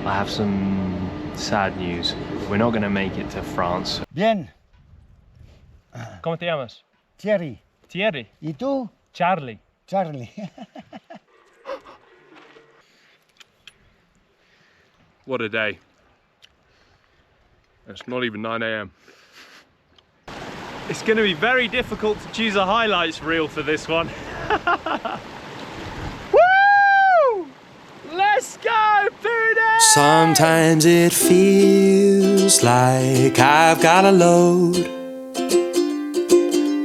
I have some sad news. We're not going to make it to France. Bien. ¿Cómo te llamas? Thierry. Thierry. ¿Y tú? Charlie. Charlie. What a day. It's not even 9 AM. It's going to be very difficult to choose a highlights reel for this one. Woo! Let's go, Booty! Sometimes it feels like I've got a load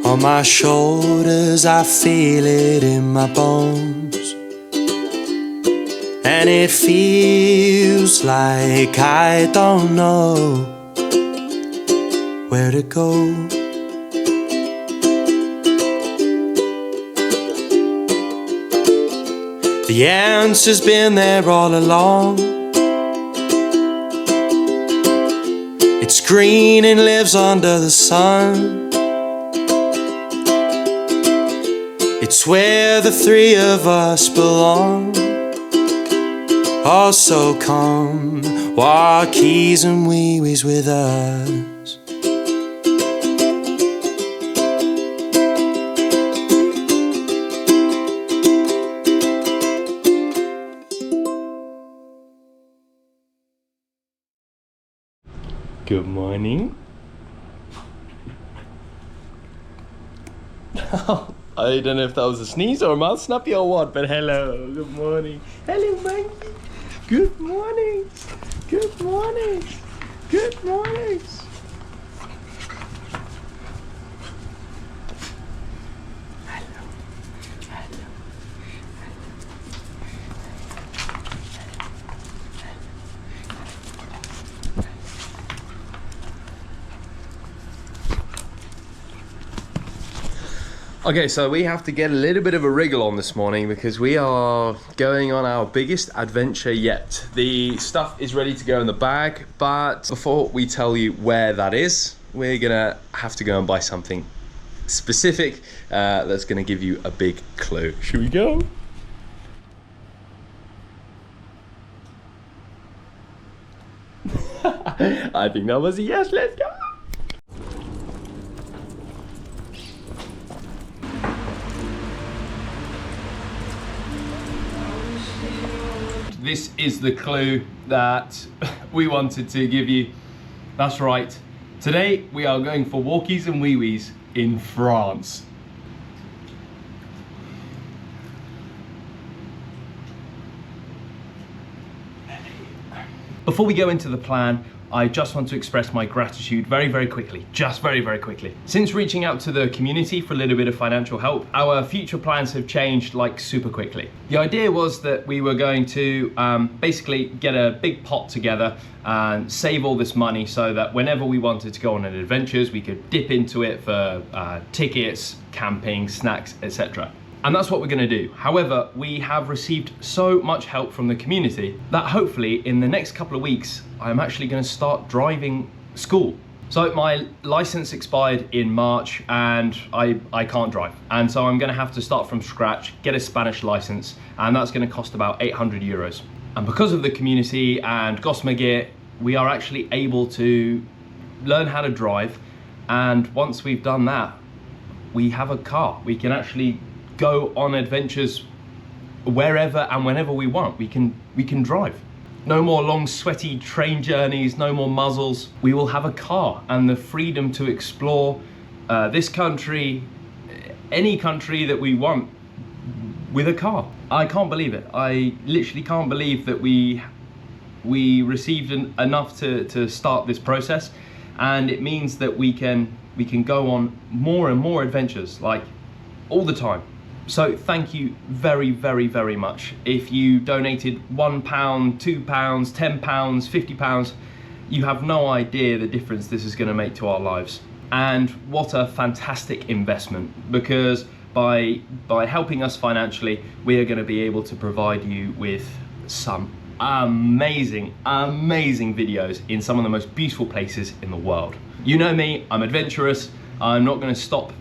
on my shoulders, I feel it in my bones. And it feels like I don't know where to go. The answer's been there all along. It's green and lives under the sun. It's where the three of us belong. Oh, so come, Walkies and wee-wees with us. Good morning. I don't know if that was a sneeze or a mouth snappy or what, but hello, good morning. Hello, monkey. Good morning. Good morning. Good morning. Okay, so we have to get a little bit of a wriggle on this morning because we are going on our biggest adventure yet. The stuff is ready to go in the bag, but before we tell you where that is, we're gonna have to go and buy something specific that's gonna give you a big clue. Should we go? I think that was a yes, let's go! This is the clue that we wanted to give you. That's right. Today we are going for walkies and wee-wees in France. Before we go into the plan, I just want to express my gratitude very quickly, just very quickly. Since reaching out to the community for a little bit of financial help, our future plans have changed like super quickly. The idea was that we were going to basically get a big pot together and save all this money so that whenever we wanted to go on adventures, we could dip into it for tickets, camping, snacks, etc. And that's what we're gonna do. However, we have received so much help from the community that hopefully in the next couple of weeks, I'm actually gonna start driving school. So my license expired in March and I can't drive. And so I'm gonna have to start from scratch, get a Spanish license, and that's gonna cost about 800 euros. And because of the community and Gossamer Gear, we are actually able to learn how to drive. And once we've done that, we have a car. We can actually go on adventures wherever and whenever we want. We can drive. No more long sweaty train journeys, no more muzzles. We will have a car and the freedom to explore this country, any country that we want with a car. I can't believe it. I literally can't believe that we received enough to start this process, and it means that we can go on more and more adventures, like all the time. So thank you very much. If you donated £1, £2, £10, £50, you have no idea the difference this is going to make to our lives. And what a fantastic investment, because by helping us financially, we are going to be able to provide you with some amazing videos in some of the most beautiful places in the world. You know me, I'm adventurous, I'm not going to stop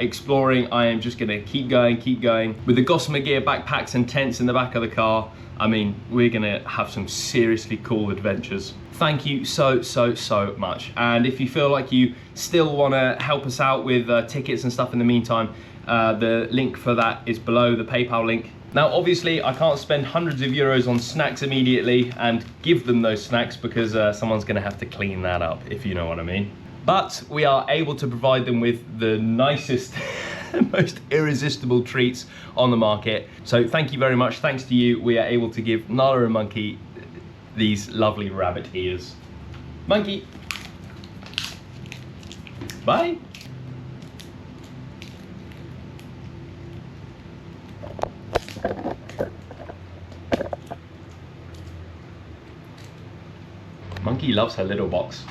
exploring. I am just going to keep going. With the Gossamer Gear backpacks and tents in the back of the car, I mean, we're going to have some seriously cool adventures. Thank you so much. And if you feel like you still want to help us out with tickets and stuff in the meantime, the link for that is below, the PayPal link. Now, obviously, I can't spend hundreds of euros on snacks immediately and give them those snacks because someone's going to have to clean that up, if you know what I mean. But we are able to provide them with the nicest, most irresistible treats on the market. So thank you very much. Thanks to you, we are able to give Nala and Monkey these lovely rabbit ears. Monkey, bye. Monkey loves her little box.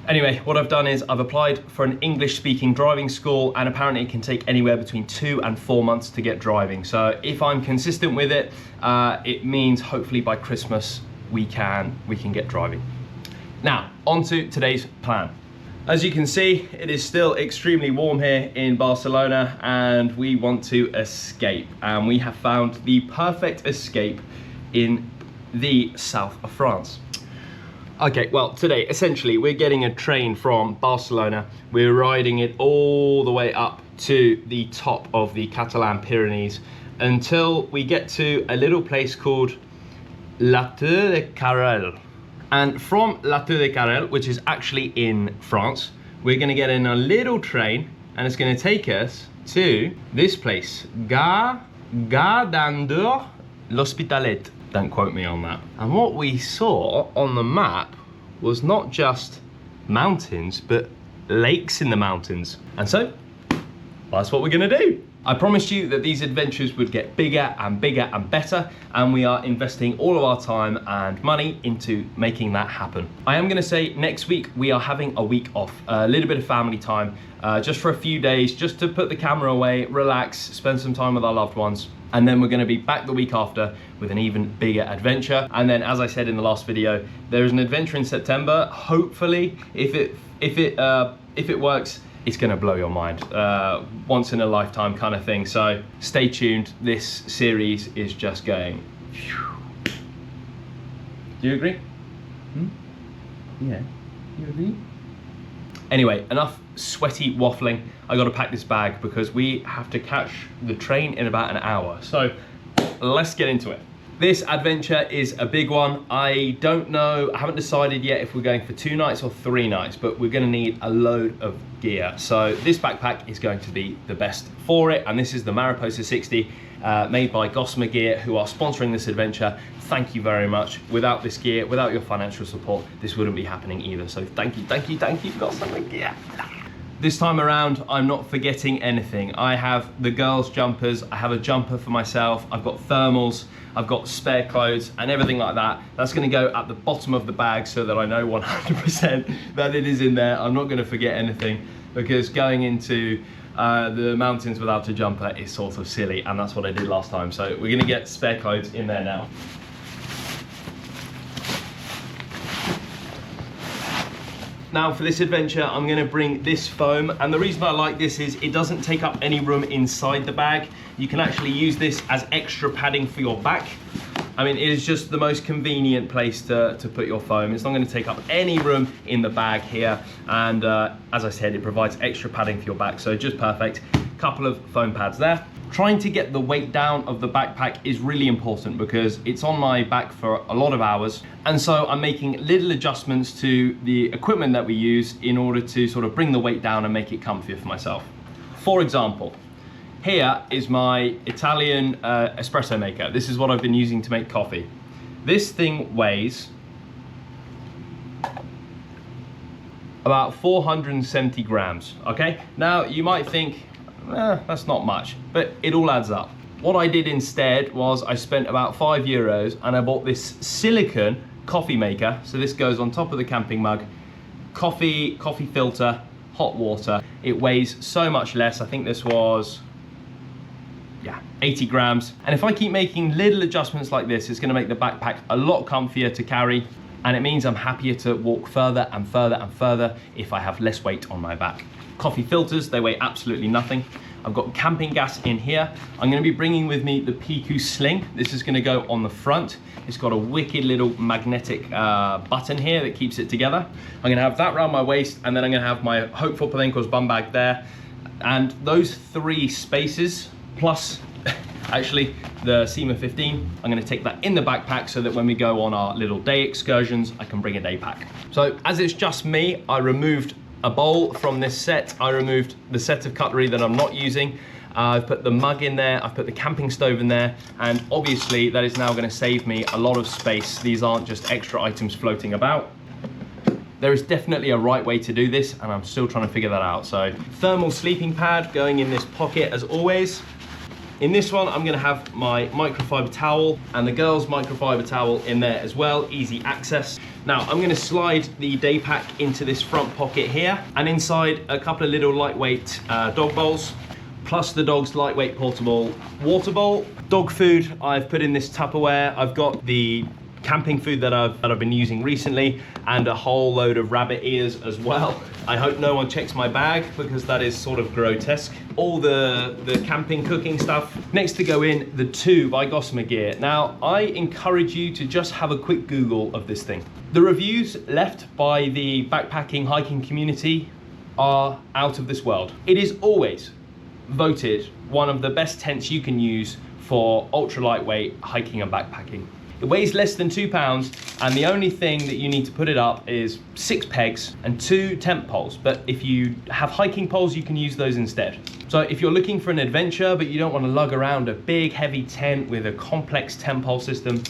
Anyway, what I've done is I've applied for an English-speaking driving school, and apparently it can take anywhere between 2 and 4 months to get driving. So if I'm consistent with it, it means hopefully by Christmas we can get driving. Now, on to today's plan. As you can see, it is still extremely warm here in Barcelona, and we want to escape. And we have found the perfect escape in the south of France. Okay, well, today, essentially, we're getting a train from Barcelona. We're riding it all the way up to the top of the Catalan Pyrenees until we get to a little place called La Tour de Carrel. And from La Tour de Carrel, which is actually in France, we're gonna get in a little train, and it's gonna take us to this place, Gare d'Andorre l'Hospitalet. Don't quote me on that. And what we saw on the map was not just mountains, but lakes in the mountains. And so, that's what we're gonna do. I promised you that these adventures would get bigger and bigger and better, and we are investing all of our time and money into making that happen. I am gonna say next week we are having a week off, a little bit of family time, just for a few days, just to put the camera away, relax, spend some time with our loved ones. And then we're gonna be back the week after with an even bigger adventure. And then, as I said in the last video, there is an adventure in September. Hopefully, if it works, it's gonna blow your mind. Once in a lifetime kind of thing. So stay tuned. This series is just going. Do you agree? Yeah, you agree? Anyway, enough sweaty waffling. I gotta pack this bag because we have to catch the train in about an hour. So let's get into it. This adventure is a big one. I don't know, I haven't decided yet if we're going for 2 nights or 3 nights, but we're gonna need a load of gear. So this backpack is going to be the best for it. And this is the Mariposa 60, made by Gossamer Gear, who are sponsoring this adventure. Thank you very much. Without this gear, without your financial support, this wouldn't be happening either. So thank you, Gossamer Gear. This time around, I'm not forgetting anything. I have the girls' jumpers, I have a jumper for myself, I've got thermals, I've got spare clothes and everything like that. That's gonna go at the bottom of the bag so that I know 100% that it is in there. I'm not gonna forget anything, because going into the mountains without a jumper is sort of silly, and that's what I did last time. So we're gonna get spare clothes in there now. Now for this adventure, I'm gonna bring this foam, and the reason I like this is it doesn't take up any room inside the bag. You can actually use this as extra padding for your back. I mean, it is just the most convenient place to put your foam. It's not gonna take up any room in the bag here. And as I said, it provides extra padding for your back, so just perfect. Couple of foam pads there. Trying to get the weight down of the backpack is really important because it's on my back for a lot of hours. And so I'm making little adjustments to the equipment that we use in order to sort of bring the weight down and make it comfier for myself. For example, here is my Italian espresso maker. This is what I've been using to make coffee. This thing weighs about 470 grams, okay? Now you might think, that's not much, but it all adds up. What I did instead was I spent about €5 and I bought this silicone coffee maker. So this goes on top of the camping mug, coffee filter, hot water. It weighs so much less. I think this was, 80 grams. And if I keep making little adjustments like this, it's gonna make the backpack a lot comfier to carry. And it means I'm happier to walk further and further and further if I have less weight on my back. Coffee filters, they weigh absolutely nothing. I've got camping gas in here. I'm gonna be bringing with me the Piku sling. This is gonna go on the front. It's got a wicked little magnetic button here that keeps it together. I'm gonna have that around my waist, and then I'm gonna have my Hopeful Polenco's bum bag there. And those 3 spaces, plus actually the SEMA 15, I'm gonna take that in the backpack so that when we go on our little day excursions, I can bring a day pack. So as it's just me, I removed a bowl from this set. I removed the set of cutlery that I'm not using. I've put the mug in there, I've put the camping stove in there, and obviously that is now gonna save me a lot of space. These aren't just extra items floating about. There is definitely a right way to do this, and I'm still trying to figure that out. So, thermal sleeping pad going in this pocket as always. In this one, I'm gonna have my microfiber towel and the girls' microfiber towel in there as well, easy access. Now, I'm gonna slide the day pack into this front pocket here, and inside a couple of little lightweight dog bowls, plus the dog's lightweight portable water bowl. Dog food, I've put in this Tupperware. I've got the camping food that I've been using recently, and a whole load of rabbit ears as well. I hope no one checks my bag, because that is sort of grotesque. All the camping cooking stuff. Next to go in, the 2 by Gossamer gear. Now, I encourage you to just have a quick Google of this thing. The reviews left by the backpacking hiking community are out of this world. It is always voted one of the best tents you can use for ultra lightweight hiking and backpacking. It weighs less than 2 pounds, and the only thing that you need to put it up is 6 pegs and 2 tent poles. But if you have hiking poles, you can use those instead. So if you're looking for an adventure, but you don't want to lug around a big heavy tent with a complex tent pole system,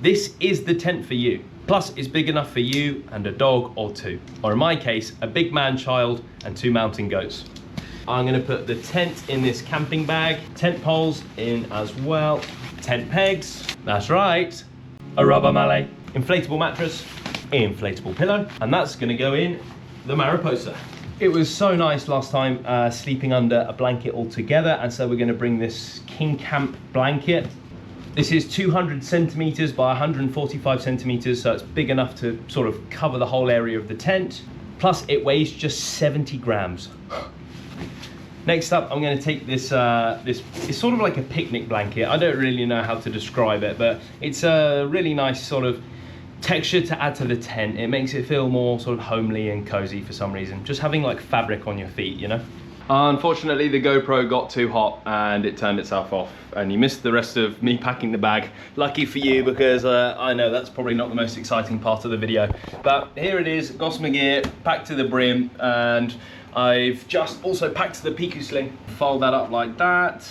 this is the tent for you. Plus, it's big enough for you and a dog or 2. Or in my case, a big man-child and 2 mountain goats. I'm gonna put the tent in this camping bag, tent poles in as well, tent pegs, that's right, a rubber mallet, inflatable mattress, inflatable pillow, and that's gonna go in the Mariposa. It was so nice last time sleeping under a blanket all together, and so we're gonna bring this King Camp blanket. This is 200 centimeters by 145 centimeters, so it's big enough to sort of cover the whole area of the tent. Plus it weighs just 70 grams. Next up, I'm going to take this, it's sort of like a picnic blanket. I don't really know how to describe it, but it's a really nice sort of texture to add to the tent. It makes it feel more sort of homely and cozy for some reason. Just having like fabric on your feet, you know? Unfortunately, the GoPro got too hot and it turned itself off, and you missed the rest of me packing the bag. Lucky for you, because I know that's probably not the most exciting part of the video. But here it is, Gossamer gear, packed to the brim, and I've just also packed the Piku sling. Fold that up like that,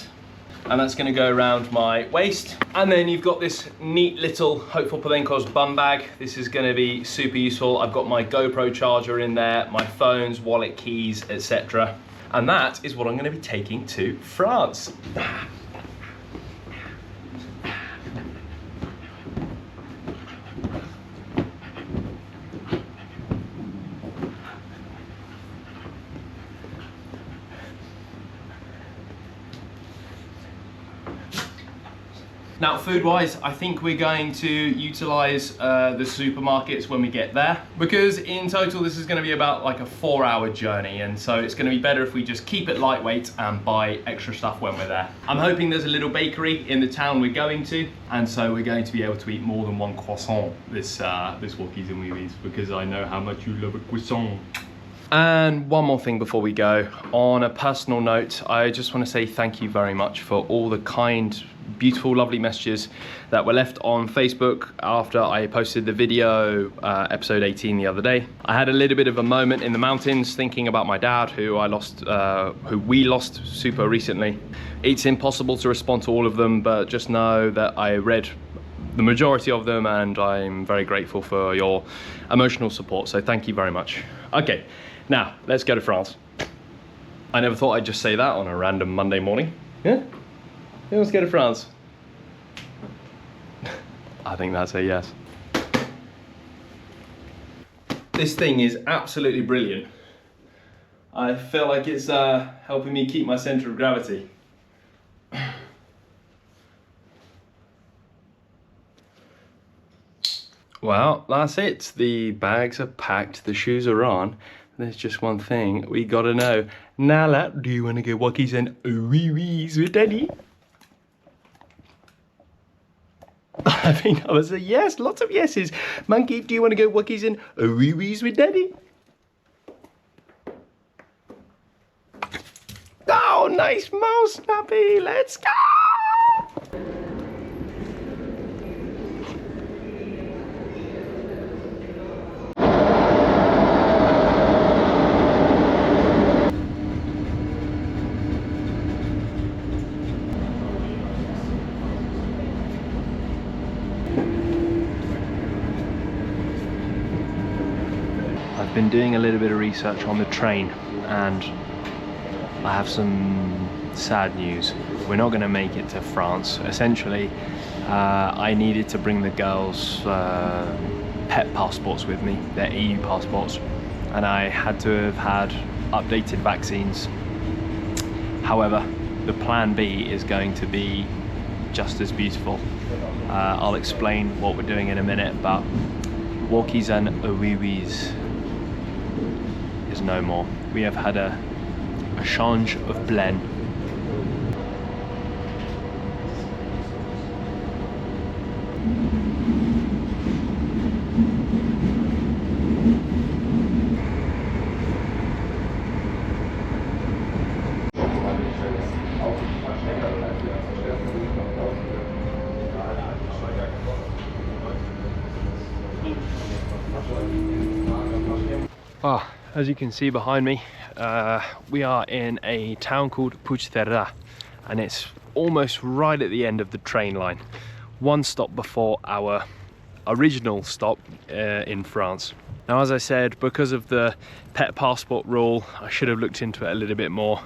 and that's gonna go around my waist. And then you've got this neat little Hopeful Polenco's bum bag. This is gonna be super useful. I've got my GoPro charger in there, my phones, wallet, keys, etc. And that is what I'm gonna be taking to France. Now, food-wise, I think we're going to utilize the supermarkets when we get there, because in total this is going to be about like a 4-hour journey, and so it's going to be better if we just keep it lightweight and buy extra stuff when we're there. I'm hoping there's a little bakery in the town we're going to, and so we're going to be able to eat more than 1 croissant this Walkies and Wee-Wees, because I know how much you love a croissant. And one more thing before we go. On a personal note, I just want to say thank you very much for all the kind, beautiful, lovely messages that were left on Facebook after I posted the video, episode 18 the other day. I had a little bit of a moment in the mountains thinking about my dad, who we lost super recently. It's impossible to respond to all of them, but just know that I read the majority of them, and I'm very grateful for your emotional support, so thank you very much. Okay, now let's go to France. I never thought I'd just say that on a random Monday morning. Yeah? Let's go to France. I think that's a yes. This thing is absolutely brilliant. I feel like it's helping me keep my center of gravity. Well, that's it. The bags are packed, the shoes are on. There's just one thing we gotta know. Nala, do you wanna go walkies and wee-wees with Daddy? I think that was a yes, lots of yeses. Monkey, do you wanna go walkies and wee-wees with Daddy? Oh, nice mouse, Snappy, let's go! I've been doing a little bit of research on the train and I have some sad news. We're not going to make it to France. Essentially, I needed to bring the girls' pet passports with me, their EU passports, and I had to have had updated vaccines. However, the plan B is going to be just as beautiful. I'll explain what we're doing in a minute, but walkies and wee-wees is no more. We have had a change of plan. As you can see behind me, we are in a town called Puigcerdà, and it's almost right at the end of the train line, one stop before our original stop in France. Now, as I said, because of the pet passport rule, I should have looked into it a little bit more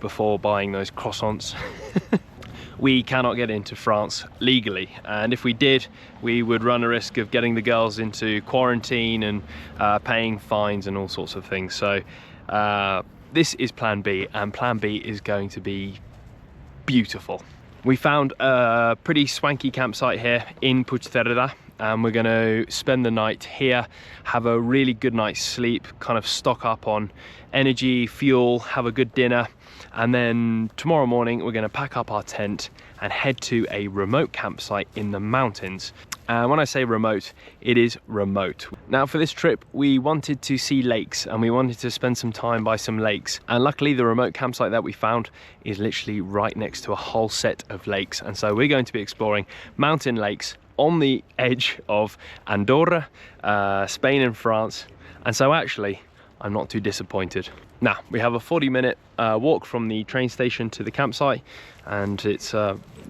before buying those croissants. We cannot get into France legally, and if we did, we would run a risk of getting the girls into quarantine and paying fines and all sorts of things. So this is plan B, and plan B is going to be beautiful. We found a pretty swanky campsite here in Puigcerdà, and we're going to spend the night here, have a really good night's sleep, kind of stock up on energy, fuel, have a good dinner, and then tomorrow morning we're going to pack up our tent and head to a remote campsite in the mountains. And when I say remote, it is remote. Now, for this trip we wanted to see lakes, and we wanted to spend some time by some lakes, and luckily the remote campsite that we found is literally right next to a whole set of lakes. And so we're going to be exploring mountain lakes on the edge of Andorra, Spain and France. And so actually I'm not too disappointed. Now, we have a 40-minute walk from the train station to the campsite, and it's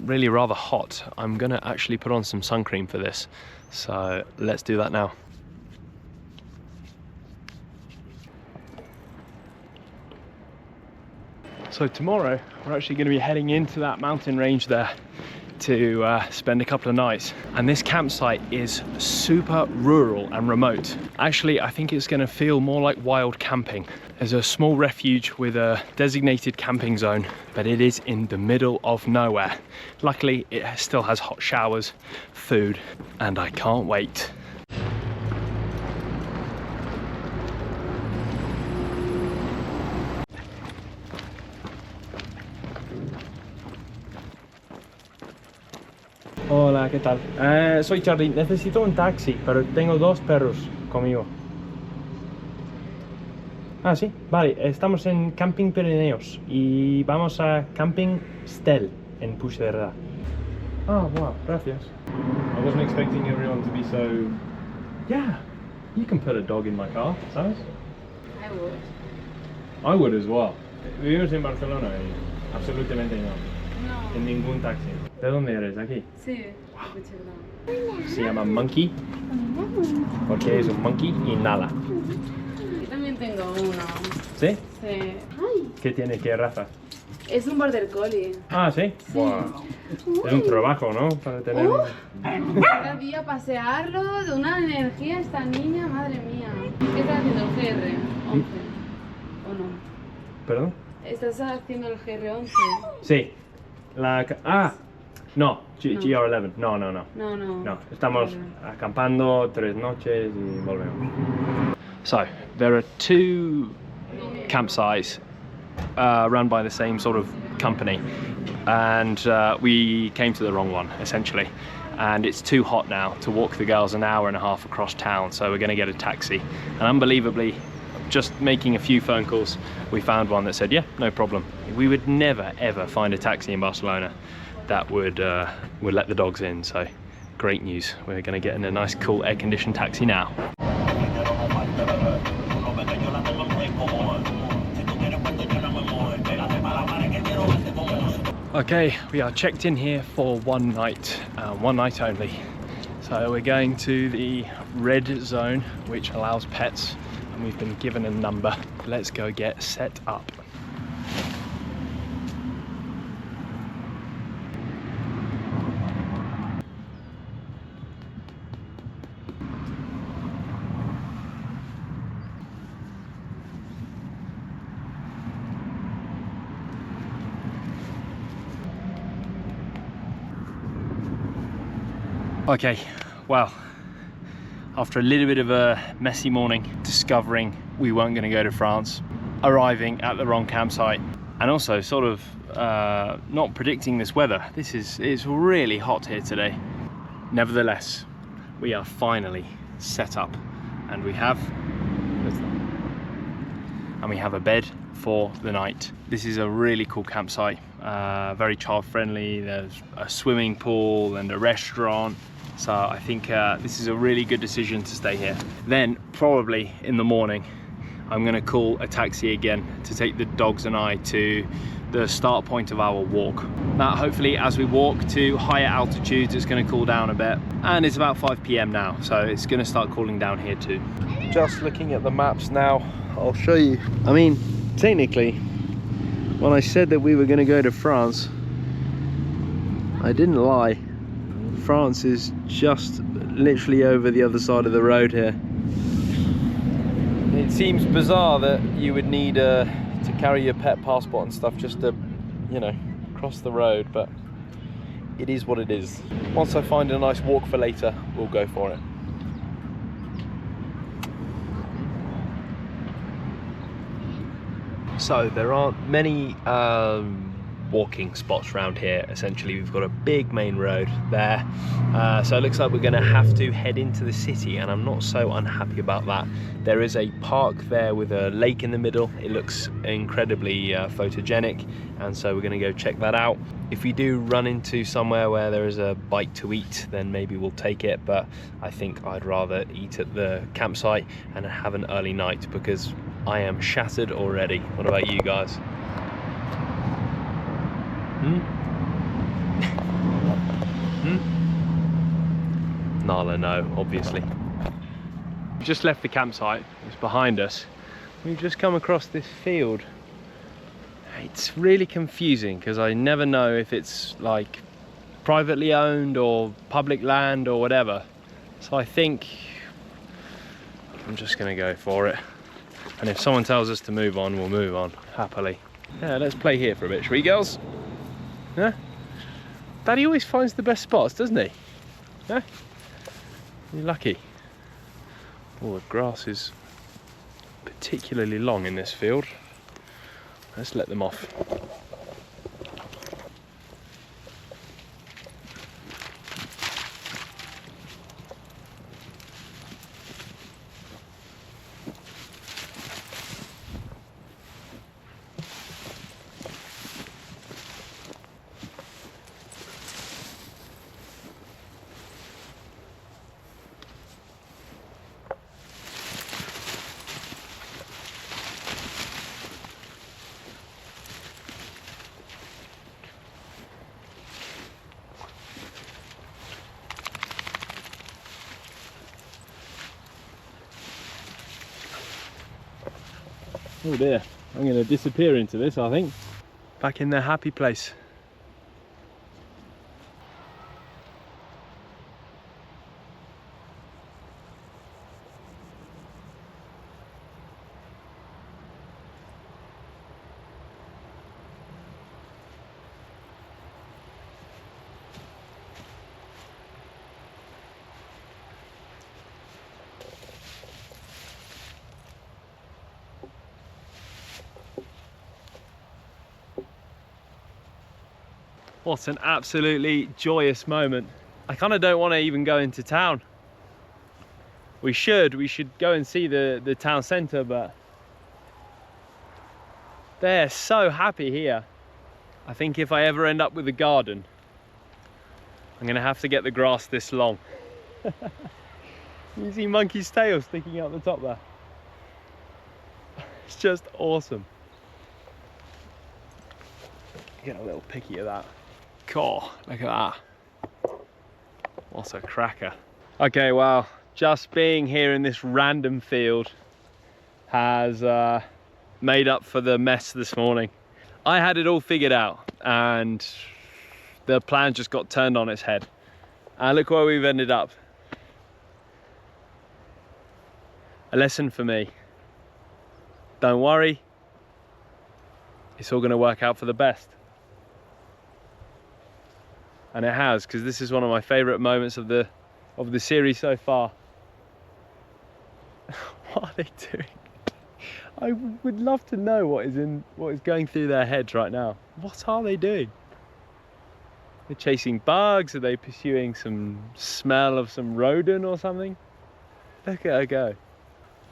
really rather hot. I'm gonna actually put on some sun cream for this, so let's do that now. So tomorrow we're actually going to be heading into that mountain range there to spend a couple of nights, and this campsite is super rural and remote. Actually, I think it's going to feel more like wild camping. There's a small refuge with a designated camping zone, but it is in the middle of nowhere. Luckily, it still has hot showers, food, and I can't wait. Hola, ¿qué tal? Soy Charlie, necesito un taxi, pero tengo dos perros conmigo. Ah, sí, vale, estamos en Camping Pirineos y vamos a Camping Stel en Puigcerdà. Oh, wow, gracias. I wasn't expecting everyone to be so... Yeah, you can put a dog in my car, ¿sabes? I would. I would as well. Vivimos en Barcelona y absolutamente no. No. En ningún taxi. ¿De dónde eres? ¿Aquí? Sí, Puigcerdà. Se llama Monkey, porque es un monkey y nada. Yo también tengo uno. ¿Sí? Sí. Ay, ¿Qué tiene? ¿Qué raza? es un border collie. Ah, ¿sí? Sí. Wow. Es un trabajo, ¿no? Para tener... Cada día pasearlo, de una energía esta niña, madre mía. ¿Qué estás haciendo? ¿El GR11? ¿O no? ¿Perdón? ¿Estás haciendo el GR11? Sí. Ah, No, GR11. No. No. Estamos acampando 3 noches y volvemos. So, there are 2 campsites run by the same sort of company, and we came to the wrong one, essentially. And it's too hot now to walk the girls an hour and a half across town, so we're going to get a taxi. And unbelievably, just making a few phone calls, we found one that said, yeah, no problem. We would never ever find a taxi in Barcelona that would let the dogs in, so great news. We're going to get in a nice cool air-conditioned taxi now. Okay, we are checked in here for one night only. So we're going to the red zone, which allows pets, and we've been given a number. Let's go get set up. Okay, well, after a little bit of a messy morning, discovering we weren't going to go to France, arriving at the wrong campsite, and also sort of not predicting this weather. It's really hot here today. Nevertheless, we are finally set up, and we have a bed for the night. This is a really cool campsite, very child friendly. There's a swimming pool and a restaurant. So I think this is a really good decision to stay here. Then probably in the morning, I'm gonna call a taxi again to take the dogs and I to the start point of our walk. Now, hopefully as we walk to higher altitudes, it's gonna cool down a bit. And it's about 5 p.m. now, so it's gonna start cooling down here too. Just looking at the maps now, I'll show you. I mean, technically, when I said that we were gonna go to France, I didn't lie. France is just literally over the other side of the road here. It seems bizarre that you would need to carry your pet passport and stuff just to, you know, cross the road, but it is what it is. Once I find a nice walk for later, we'll go for it. So there aren't many walking spots around here. Essentially, we've got a big main road there, so it looks like we're going to have to head into the city, and I'm not so unhappy about that. There is a park there with a lake in the middle. It looks incredibly photogenic, and so we're going to go check that out. If we do run into somewhere where there is a bite to eat, then maybe we'll take it, but I think I'd rather eat at the campsite and have an early night, because I am shattered already. What about you guys? Nala, no, obviously. We've just left the campsite, it's behind us. We've just come across this field. It's really confusing because I never know if it's like privately owned or public land or whatever. So I think I'm just gonna go for it. And if someone tells us to move on, we'll move on, happily. Yeah, let's play here for a bit, shall we, girls? Yeah? Daddy always finds the best spots, doesn't he? Yeah? You're lucky. Oh, the grass is particularly long in this field. Let's let them off. Oh dear, I'm going to disappear into this, I think. Back in their happy place. What an absolutely joyous moment. I kind of don't want to even go into town. We should go and see the town centre, but they're so happy here. I think if I ever end up with a garden, I'm gonna have to get the grass this long. You see monkey's tail sticking out the top there. It's just awesome. Get a little picky of that. Cool, look at that. What a cracker. Okay, well, just being here in this random field has made up for the mess this morning. I had it all figured out and the plan just got turned on its head. And look where we've ended up. A lesson for me. Don't worry, it's all gonna work out for the best. And it has, because this is one of my favorite moments of the series so far. What are they doing? I would love to know what is going through their heads right now. What are they doing? They're chasing bugs? Are they pursuing some smell of some rodent or something? Look at her go.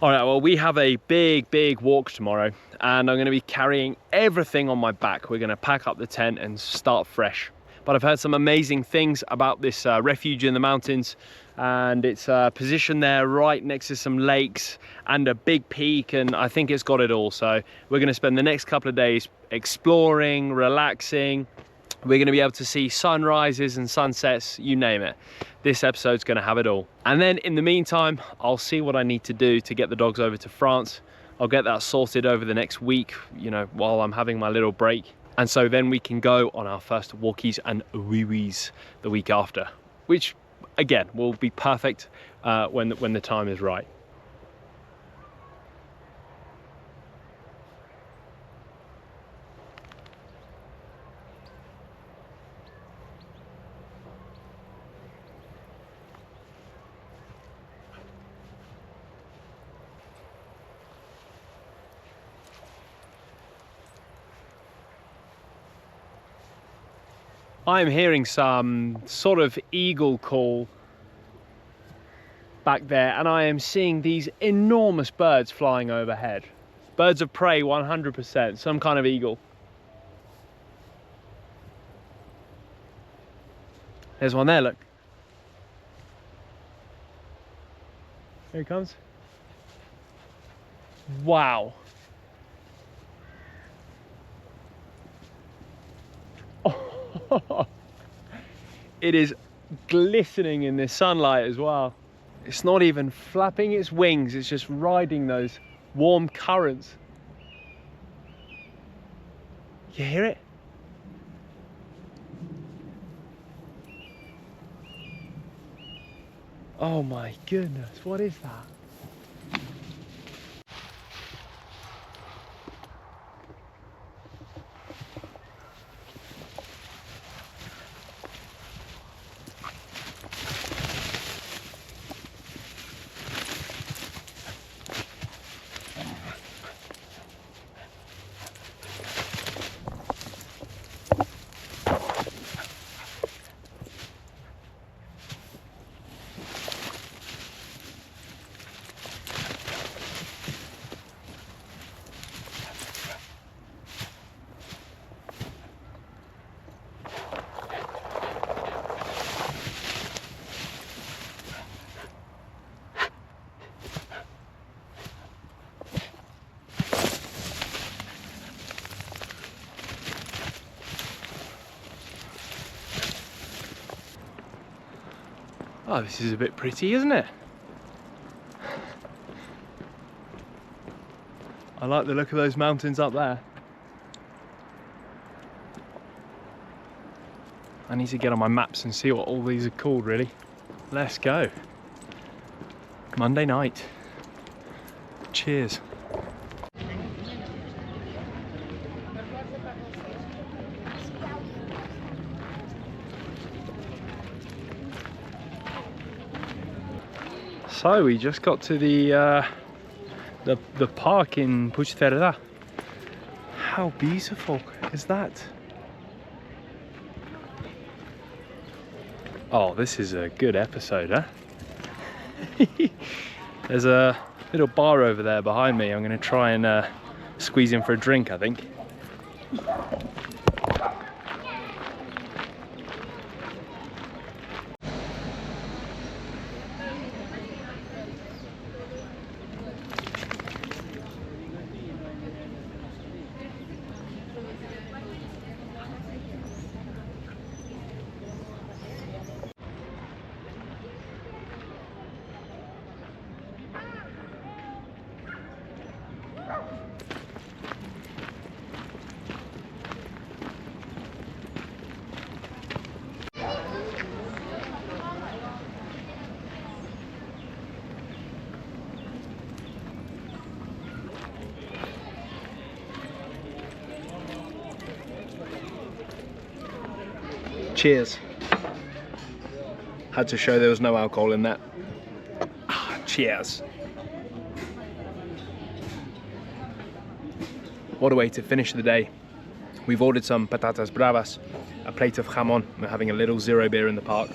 All right, well, we have a big walk tomorrow, and I'm gonna be carrying everything on my back. We're gonna pack up the tent and start fresh. But I've heard some amazing things about this refuge in the mountains, and it's positioned there right next to some lakes and a big peak, and I think it's got it all. So we're going to spend the next couple of days exploring, relaxing. We're going to be able to see sunrises and sunsets, you name it. This episode's going to have it all. And then in the meantime, I'll see what I need to do to get the dogs over to France. I'll get that sorted over the next week, you know, while I'm having my little break. And so then we can go on our first walkies and wee-wees the week after, which again will be perfect when the time is right. I'm hearing some sort of eagle call back there, and I am seeing these enormous birds flying overhead. Birds of prey, 100%, some kind of eagle. There's one there, look. Here he comes. Wow. It is glistening in this sunlight as well. It's not even flapping its wings, it's just riding those warm currents. You hear it? Oh my goodness, what is that? Oh, this is a bit pretty, isn't it? I like the look of those mountains up there. I need to get on my maps and see what all these are called, really. Let's go. Monday night. Cheers. So we just got to the park in Puigcerdà. How beautiful is that? Oh, this is a good episode, huh? There's a little bar over there behind me. I'm going to try and squeeze in for a drink, I think. Cheers. Had to show there was no alcohol in that. Cheers. What a way to finish the day. We've ordered some patatas bravas, a plate of jamon. We're having a little zero beer in the park.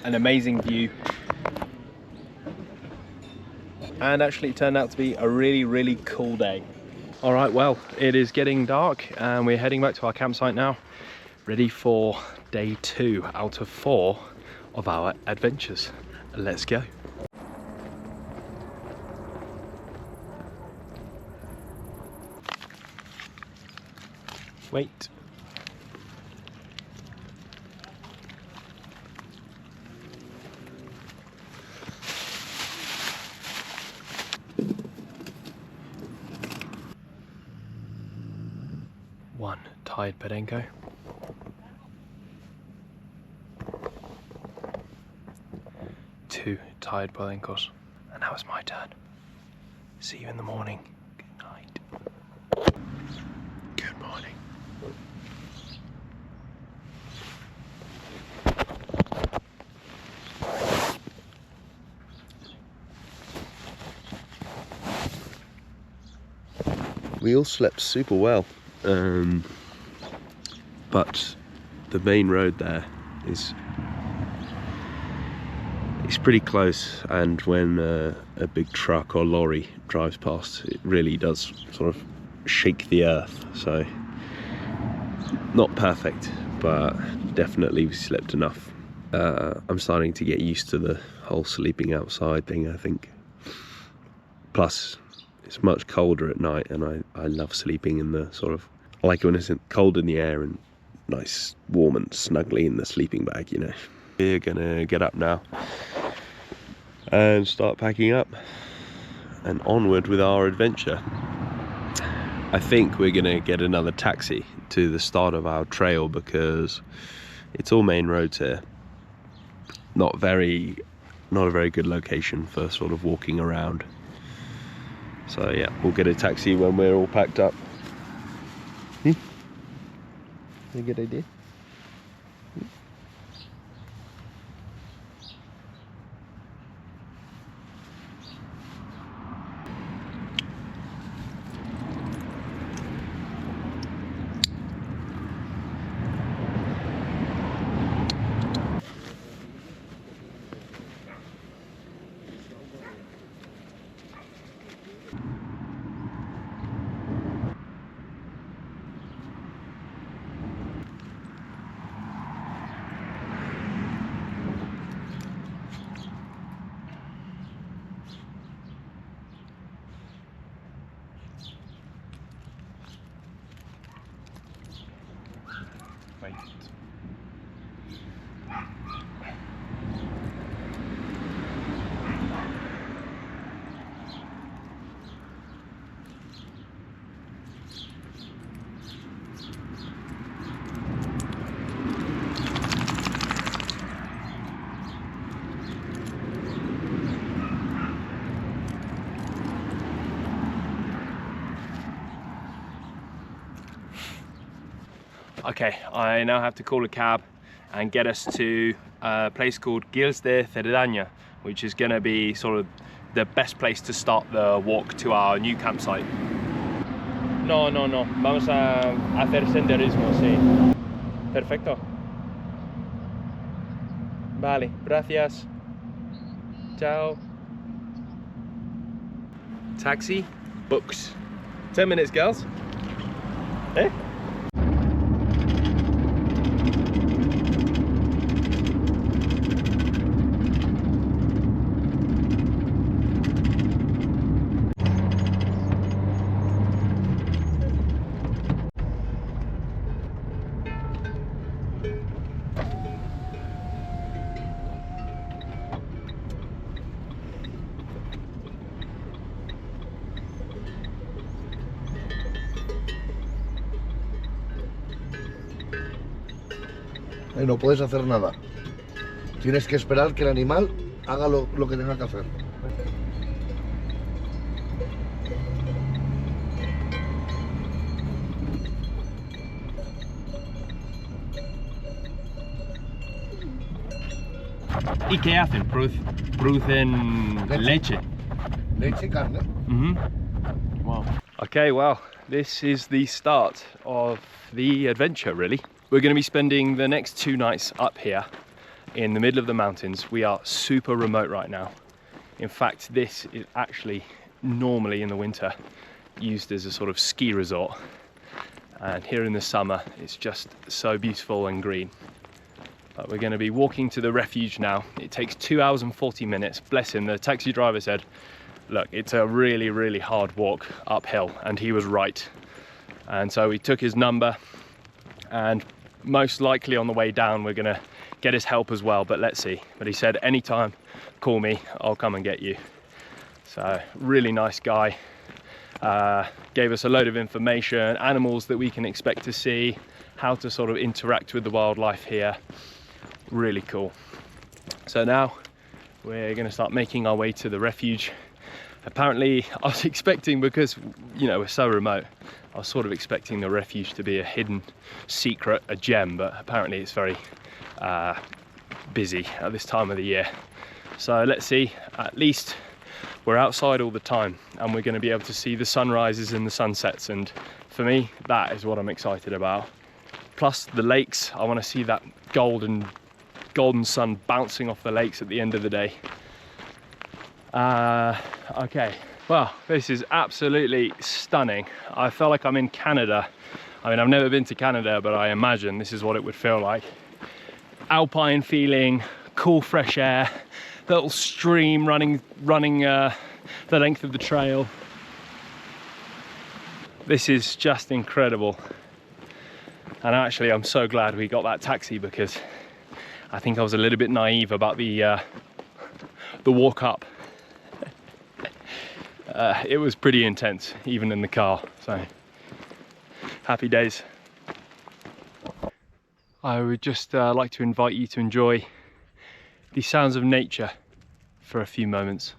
An amazing view. And actually it turned out to be a really, really cool day. All right, well, it is getting dark and we're heading back to our campsite now, ready for day 2 out of 4 of our adventures. Let's go. Wait. One tired Perenco. 2 tired Polenkos. And now it's my turn. See you in the morning. Good night. Good morning. We all slept super well, but the main road there is pretty close, and when a big truck or lorry drives past, it really does sort of shake the earth. So not perfect, but definitely we slept enough. I'm starting to get used to the whole sleeping outside thing, I think. Plus it's much colder at night, and I love sleeping in the sort of, I like when it's cold in the air and nice warm and snuggly in the sleeping bag, you know. We're gonna get up now and start packing up and onward with our adventure. I think we're gonna get another taxi to the start of our trail because it's all main roads here. Not a very good location for sort of walking around. So yeah, we'll get a taxi when we're all packed up. A good idea. Wait. Okay, I now have to call a cab and get us to a place called Guils de Cerdanya, which is going to be sort of the best place to start the walk to our new campsite. No, vamos a hacer senderismo, sí. Perfecto. Vale, gracias. Ciao. Taxi booked. 10 minutes, girls. Eh? No puedes hacer nada. Tienes que esperar que el animal haga lo que tenga que hacer. ¿Y qué hacen? Producen leche. Leche y carne. Wow. Okay, well, this is the start of the adventure, really. We're going to be spending the next 2 nights up here in the middle of the mountains. We are super remote right now. In fact, this is actually normally in the winter used as a sort of ski resort. And here in the summer, it's just so beautiful and green. But we're going to be walking to the refuge now. It takes 2 hours and 40 minutes. Bless him, the taxi driver said, look, it's a really, really hard walk uphill, and he was right. And so we took his number, and most likely on the way down we're gonna get his help as well, but let's see. But he said, anytime, call me, I'll come and get you. So really nice guy. Gave us a load of information, animals that we can expect to see, how to sort of interact with the wildlife here. Really cool. So now we're gonna start making our way to the refuge. Apparently I was expecting, because you know we're so remote, I was sort of expecting the refuge to be a hidden secret, a gem, but apparently it's very busy at this time of the year. So let's see, at least we're outside all the time and we're going to be able to see the sunrises and the sunsets, and for me that is what I'm excited about. Plus the lakes, I want to see that golden sun bouncing off the lakes at the end of the day. Okay, well, this is absolutely stunning. I feel like I'm in Canada. I mean, I've never been to Canada, but I imagine this is what it would feel like. Alpine feeling, cool fresh air, little stream running the length of the trail. This is just incredible. And actually I'm so glad we got that taxi, because I think I was a little bit naive about the walk up. It was pretty intense, even in the car, so happy days. I would just like to invite you to enjoy the sounds of nature for a few moments.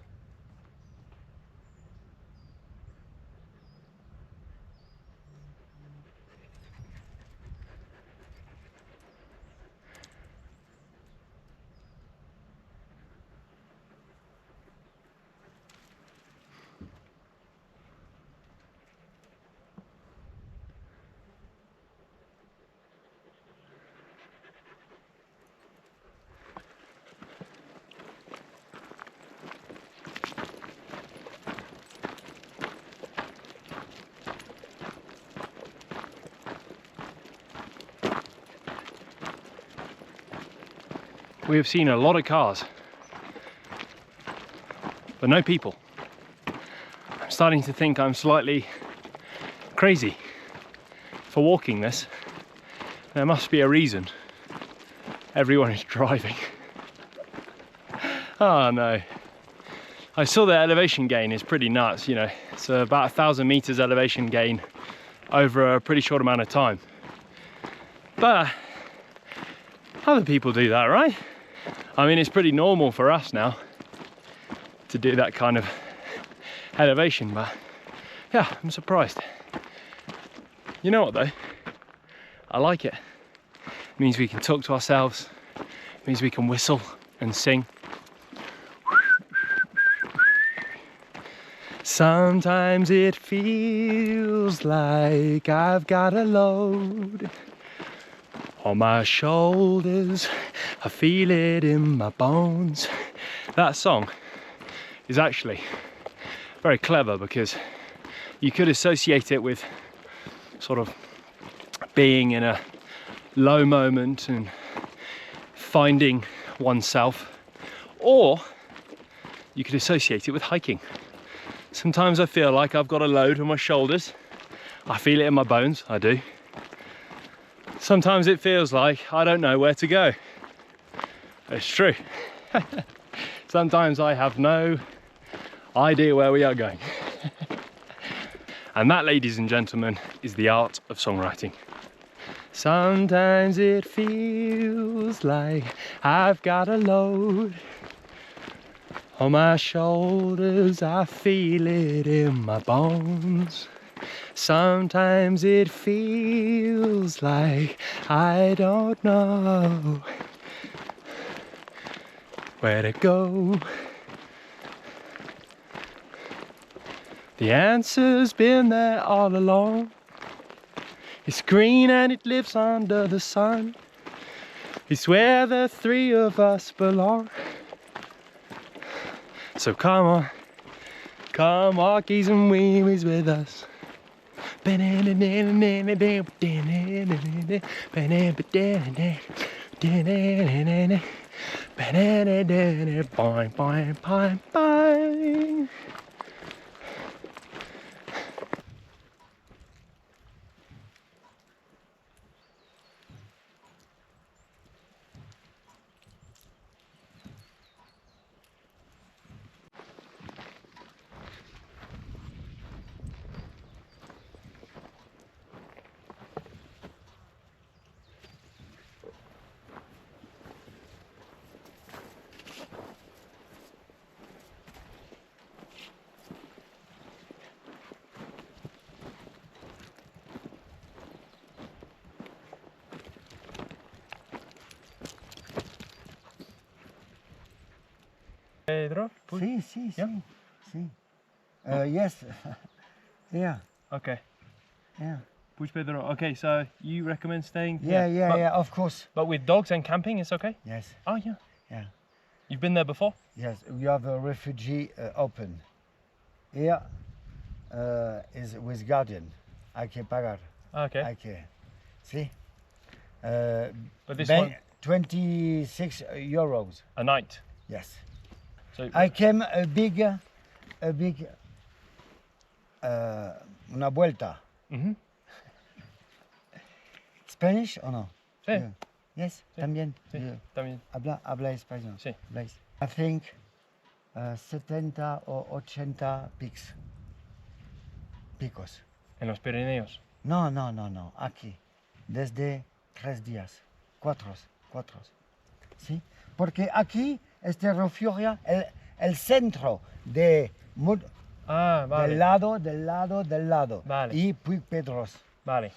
We have seen a lot of cars, but no people. I'm starting to think I'm slightly crazy for walking this. There must be a reason. Everyone is driving. Oh no. I saw the elevation gain is pretty nuts, you know. It's about 1,000 meters elevation gain over a pretty short amount of time. But other people do that, right? I mean, it's pretty normal for us now to do that kind of elevation, but yeah, I'm surprised. You know what though? I like it. It means we can talk to ourselves. It means we can whistle and sing. Sometimes it feels like I've got a load. On my shoulders, I feel it in my bones. That song is actually very clever because you could associate it with sort of being in a low moment and finding oneself, or you could associate it with hiking. Sometimes I feel like I've got a load on my shoulders. I feel it in my bones, I do. Sometimes it feels like I don't know where to go. It's true. Sometimes I have no idea where we are going. And that, ladies and gentlemen, is the art of songwriting. Sometimes it feels like I've got a load on my shoulders, I feel it in my bones. Sometimes it feels like I don't know where to go. The answer's been there all along. It's green and it lives under the sun. It's where the three of us belong. So come on, come walkies and weebies with us. Boing, boing, boing, boing. Pedro? Sí, sí, Yeah? sí, sí. Yes. Yeah, Okay. yeah. Push Pedro. Okay, so you recommend staying Yeah, here? yeah, but, yeah, of course. But with dogs and camping, it's okay? Yes, Oh, yeah. yeah. You've been there before? Yes, we have a refugee open. Here is with guardian. Hay que pagar. Okay. Hay que. See? But this one, 26 euros. a night. Yes. So I came a big, una vuelta. Mhm. Spanish or no? Sí. Yeah. Yes, Sí. también. Sí, Yeah. también. Habla español. Sí. Habláis. I think 70 or 80 picos. En los Pirineos. No, no, no, no. Aquí. Desde 3 días. 4. ¿Sí? Porque aquí este refugio, el centro de Ah, vale. del lado. Vale. Y Puig Pedros. Vale.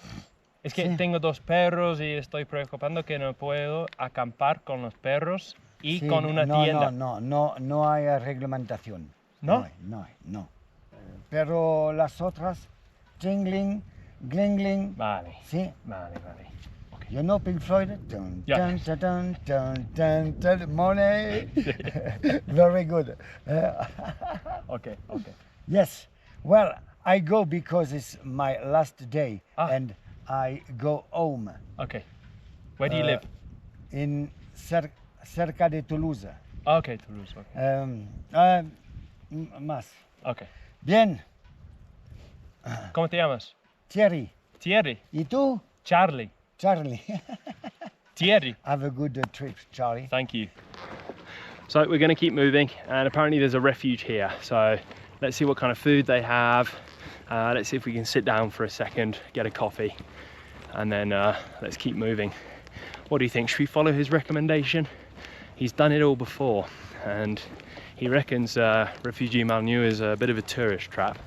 Es que Sí. tengo 2 perros y estoy preocupando que no puedo acampar con los perros y Sí, con una no, tienda. No hay reglamentación. ¿No? No. Pero las otras, jingling, glingling, Vale. sí. Vale. Okay. You know Pink Floyd? Dun, Yeah. dun, money. Very good. Okay. Yes. Well, I go because it's my last day, Ah. and I go home Okay. Where do you live? in cerca de Toulouse. Okay, Toulouse. Okay. Más. Okay. Bien, ¿Cómo te llamas? Thierry. Thierry. ¿Y tú? Charlie. Charlie. Thierry. Have a good trip, Charlie. Thank you. So we're going to keep moving, and apparently there's a refuge here. So let's see what kind of food they have. Let's see if we can sit down for a second, get a coffee, and then let's keep moving. What do you think? Should we follow his recommendation? He's done it all before, and he reckons Refugee Malnu is a bit of a tourist trap.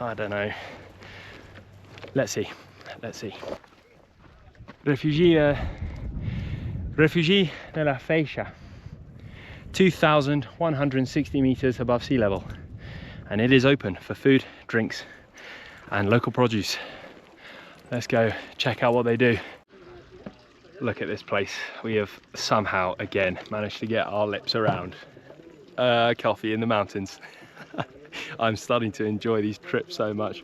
I don't know. Let's see. Refugee de la Feixa, 2,160 meters above sea level, and it is open for food, drinks, and local produce. Let's go check out what they do. Look at this place. We have somehow again managed to get our lips around coffee in the mountains. I'm starting to enjoy these trips so much.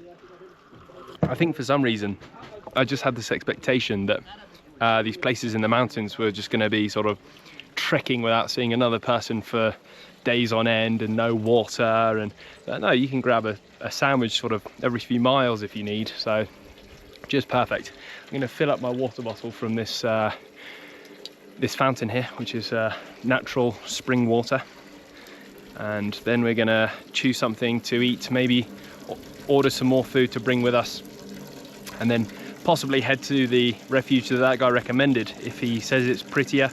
I think for some reason I just had this expectation that these places in the mountains were just going to be sort of trekking without seeing another person for days on end and no water, and no, you can grab a sandwich sort of every few miles if you need, so just perfect. I'm going to fill up my water bottle from this this fountain here, which is natural spring water, and then we're going to choose something to eat, maybe order some more food to bring with us, and then possibly head to the refuge that guy recommended. If he says it's prettier,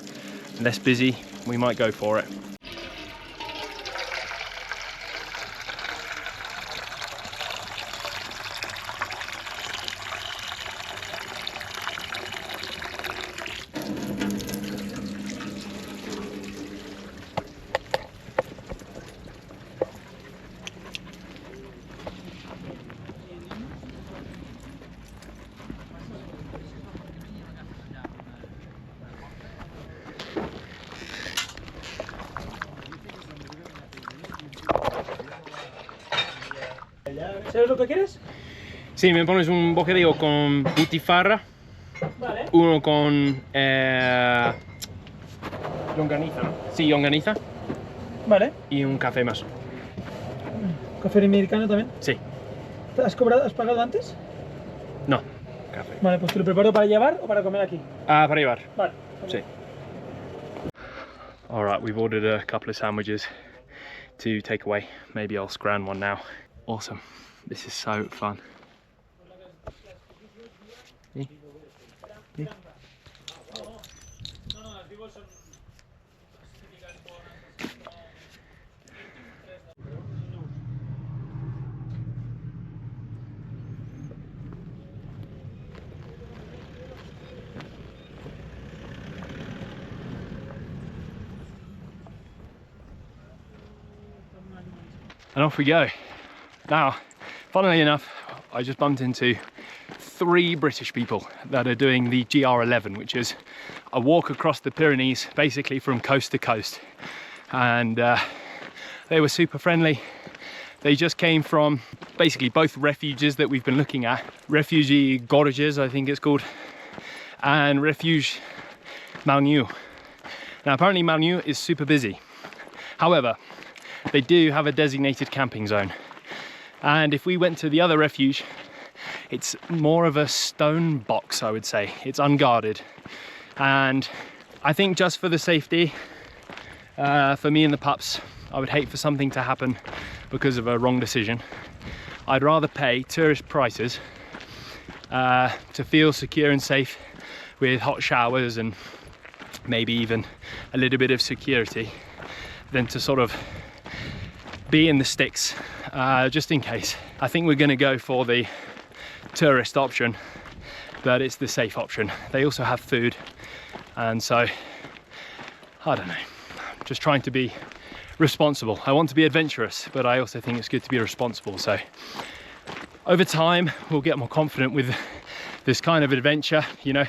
less busy, we might go for it. ¿Sabes lo que quieres? Sí, me pones un bocadillo con butifarra, Vale. uno con longaniza, ¿no? Sí, longaniza, Vale. y un café más. ¿Café americano también? Sí, ¿Has pagado antes? no, café. Vale, pues te lo preparo para llevar o para comer aquí. Para llevar. Vale. Sí. All right, we've ordered a couple of sandwiches to take away. Maybe I'll scran one now. Awesome. This is so fun. And off we go. Now, funnily enough, I just bumped into 3 British people that are doing the GR11, which is a walk across the Pyrenees, basically from coast to coast. And they were super friendly. They just came from basically both refuges that we've been looking at. Refuge Gorges, I think it's called, and Refuge Malnieu. Now, apparently Malnieu is super busy. However, they do have a designated camping zone. And if we went to the other refuge, it's more of a stone box, I would say. It's unguarded. And I think just for the safety, for me and the pups, I would hate for something to happen because of a wrong decision. I'd rather pay tourist prices to feel secure and safe with hot showers and maybe even a little bit of security than to sort of be in the sticks just in case. I think we're going to go for the tourist option, but it's the safe option. They also have food, and so I don't know, just trying to be responsible. I want to be adventurous, but I also think it's good to be responsible. So over time we'll get more confident with this kind of adventure, you know,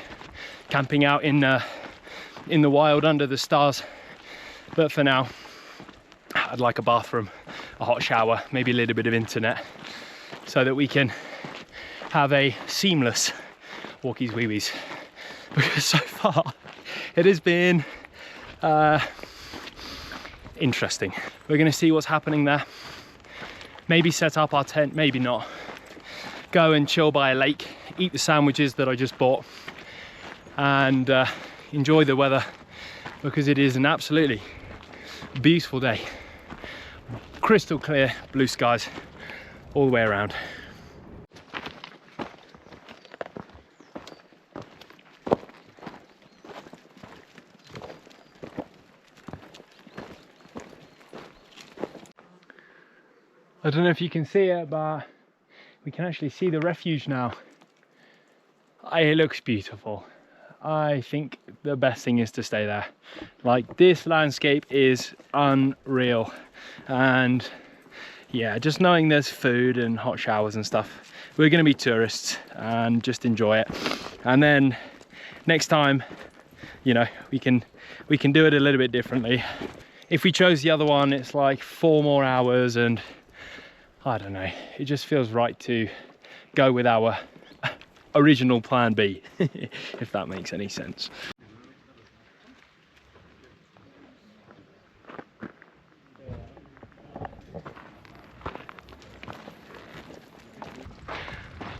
camping out in the wild under the stars. But for now, I'd like a bathroom, a hot shower, maybe a little bit of internet, so that we can have a seamless walkies wee-wees. Because so far it has been interesting. We're going to see what's happening there. Maybe set up our tent, maybe not. Go and chill by a lake, eat the sandwiches that I just bought, and enjoy the weather, because it is an absolutely beautiful day. Crystal clear blue skies all the way around. I don't know if you can see it, but we can actually see the refuge now. It looks beautiful. I think the best thing is to stay there. Like, this landscape is unreal, and yeah, just knowing there's food and hot showers and stuff, we're going to be tourists and just enjoy it. And then next time you know, we can do it a little bit differently. If we chose the other one, it's like 4 more hours, and I don't know, it just feels right to go with our original plan B, if that makes any sense.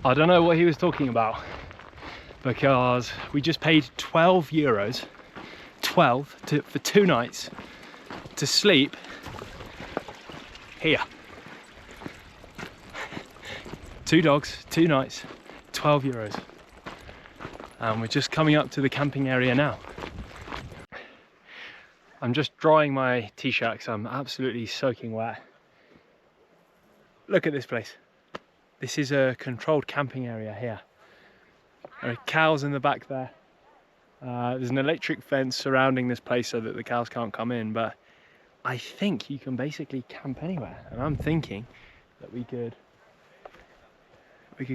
I don't know what he was talking about, because we just paid 12 euros, for 2 nights to sleep here. 2 dogs, 2 nights, 12 euros. And we're just coming up to the camping area now. I'm just drying my t-shirt because I'm absolutely soaking wet. Look at this place. This is a controlled camping area here. There are cows in the back there. There's an electric fence surrounding this place so that the cows can't come in, but I think you can basically camp anywhere. And I'm thinking that we could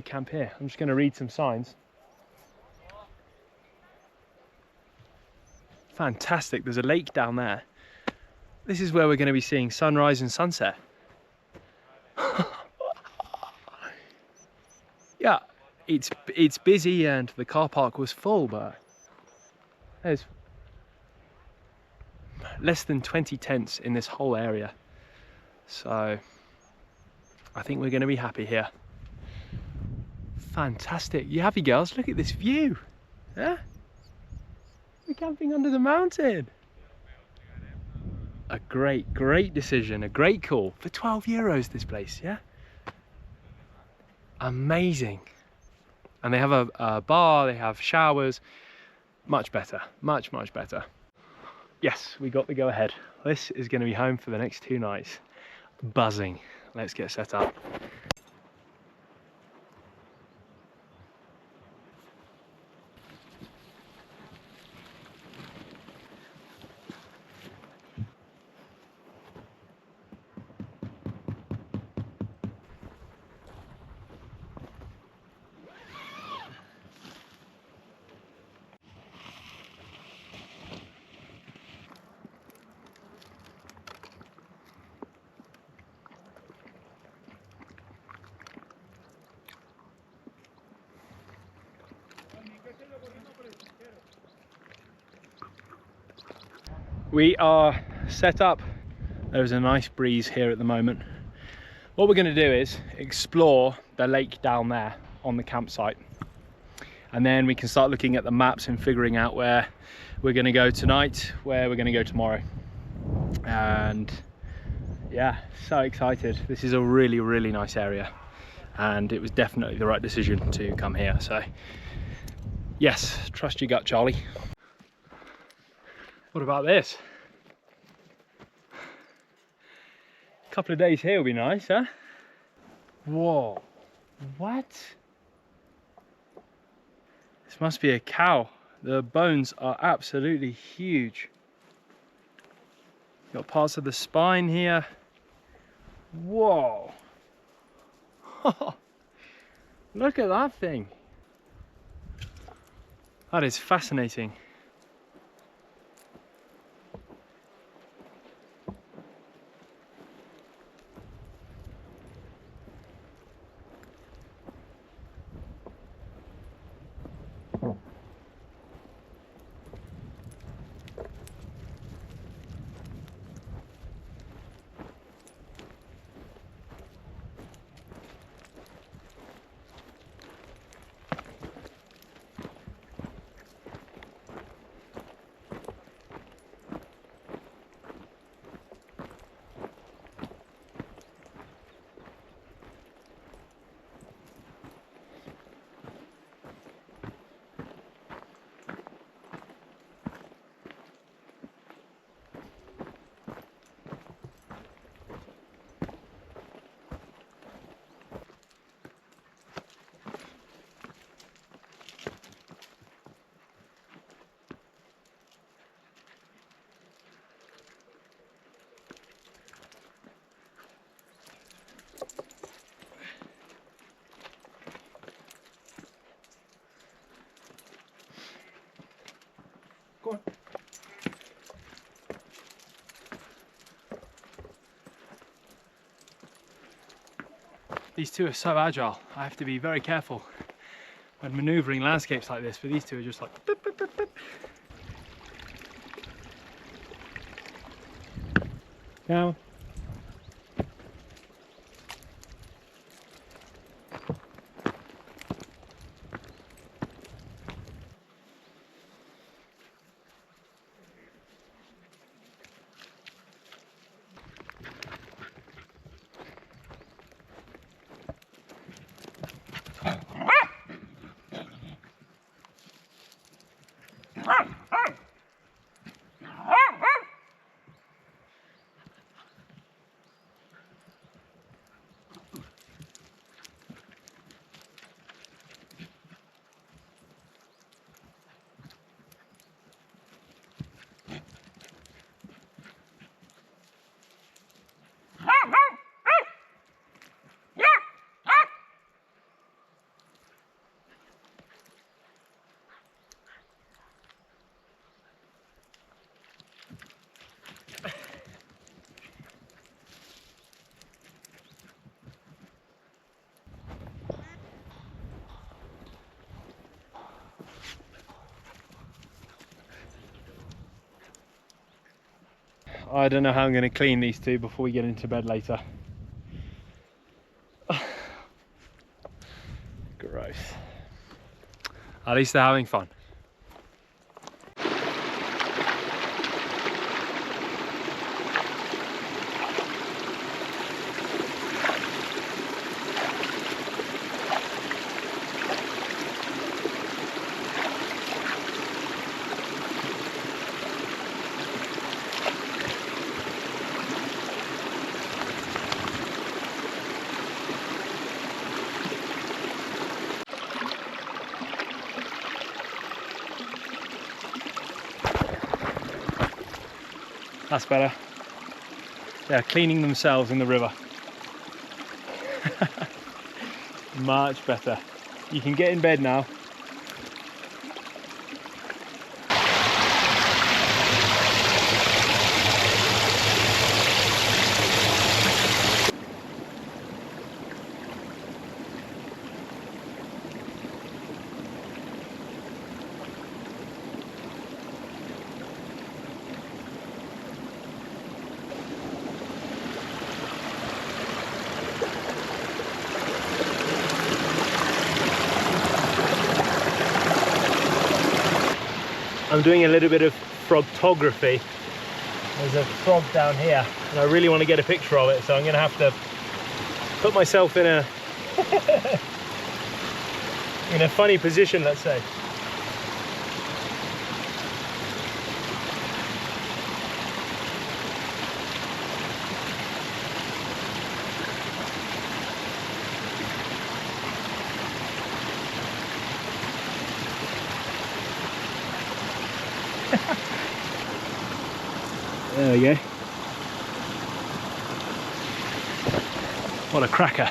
camp here. I'm just going to read some signs. Fantastic, there's a lake down there. This is where we're going to be seeing sunrise and sunset. Yeah, it's busy and the car park was full, but there's less than 20 tents in this whole area. So I think we're going to be happy here. Fantastic. You happy, girls? Look at this view. Yeah? We're camping under the mountain. A great decision, a great call. For 12 euros this place, yeah? Amazing. And they have a bar, they have showers. Much better, much better. Yes, we got the go ahead. This is going to be home for the next 2 nights. Buzzing. Let's get set up. We are set up. There's a nice breeze here at the moment. What we're going to do is explore the lake down there on the campsite, and then we can start looking at the maps and figuring out where we're going to go tonight, where we're going to go tomorrow. And yeah, so excited. This is a really nice area, and it was definitely the right decision to come here. So yes, trust your gut, Charlie. What about this? A couple of days here will be nice, huh? Whoa, what? This must be a cow. The bones are absolutely huge. Got parts of the spine here. Whoa. Look at that thing. That is fascinating. Go on. These two are so agile. I have to be very careful when maneuvering landscapes like this, but these two are just like boop, boop, boop, boop. Down. I don't know how I'm going to clean these two before we get into bed later. Gross. At least they're having fun. That's better. They're cleaning themselves in the river. Much better. You can get in bed now. I'm doing a little bit of frogtography. There's a frog down here and I really want to get a picture of it, so I'm going to have to put myself in a in a funny position, let's say. There we go. What a cracker.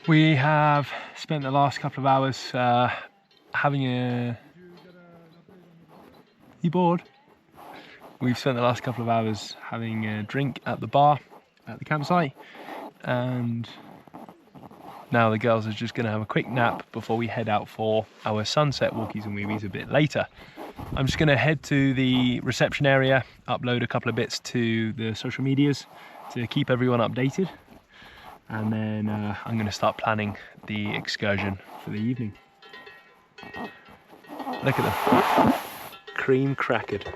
We have spent the last couple of hours having a... You bored? We've spent the last couple of hours having a drink at the bar at the campsite, and now the girls are just going to have a quick nap before we head out for our sunset walkies and weebies a bit later. I'm just going to head to the reception area, upload a couple of bits to the social medias to keep everyone updated. And then I'm going to start planning the excursion for the evening. Look at them. Cream crackered.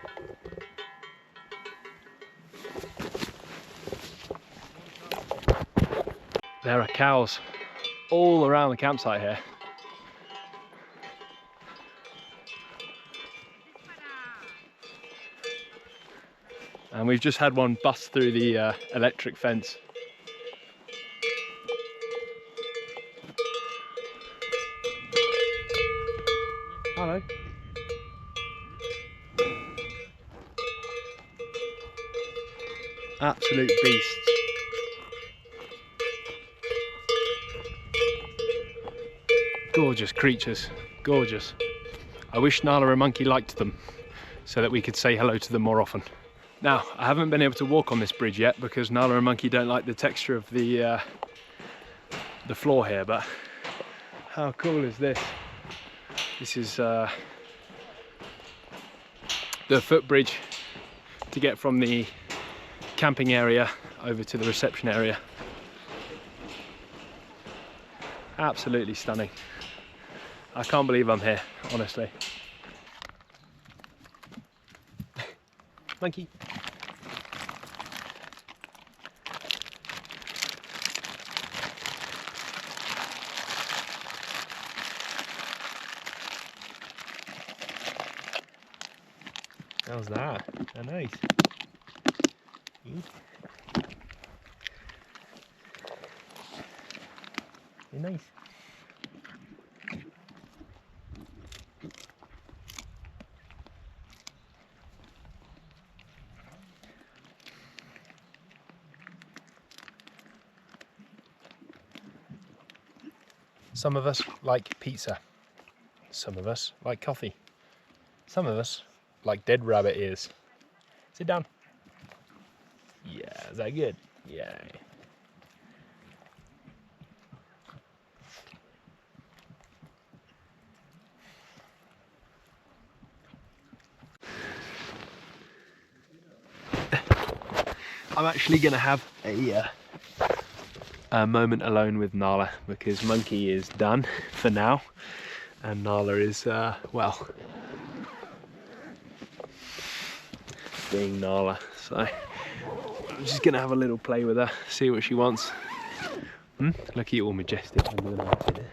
There are cows all around the campsite here. And we've just had one bust through the electric fence. Hello. Absolute beasts. Gorgeous creatures, gorgeous. I wish Nala and Monkey liked them so that we could say hello to them more often. Now, I haven't been able to walk on this bridge yet because Nala and Monkey don't like the texture of the floor here, but how cool is this? This is the footbridge to get from the camping area over to the reception area. Absolutely stunning. I can't believe I'm here, honestly. Monkey. How's that? Oh, nice. You're nice. Some of us like pizza. Some of us like coffee. Some of us like dead rabbit ears. Sit down. Yeah, is that good? Yeah. I'm actually gonna have a moment alone with Nala because Monkey is done for now and Nala is well, being Nala, so I'm just gonna have a little play with her, see what she wants. Look at you all majestic under the mountain there.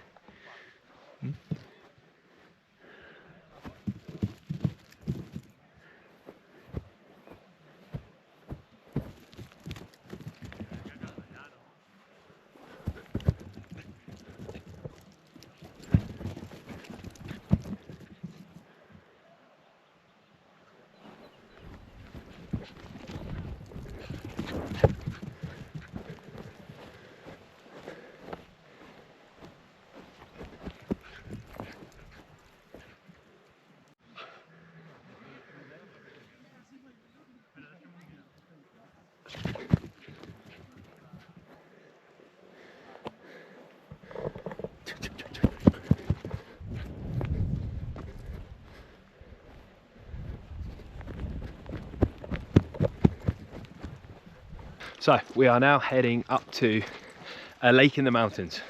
So we are now heading up to a lake in the mountains,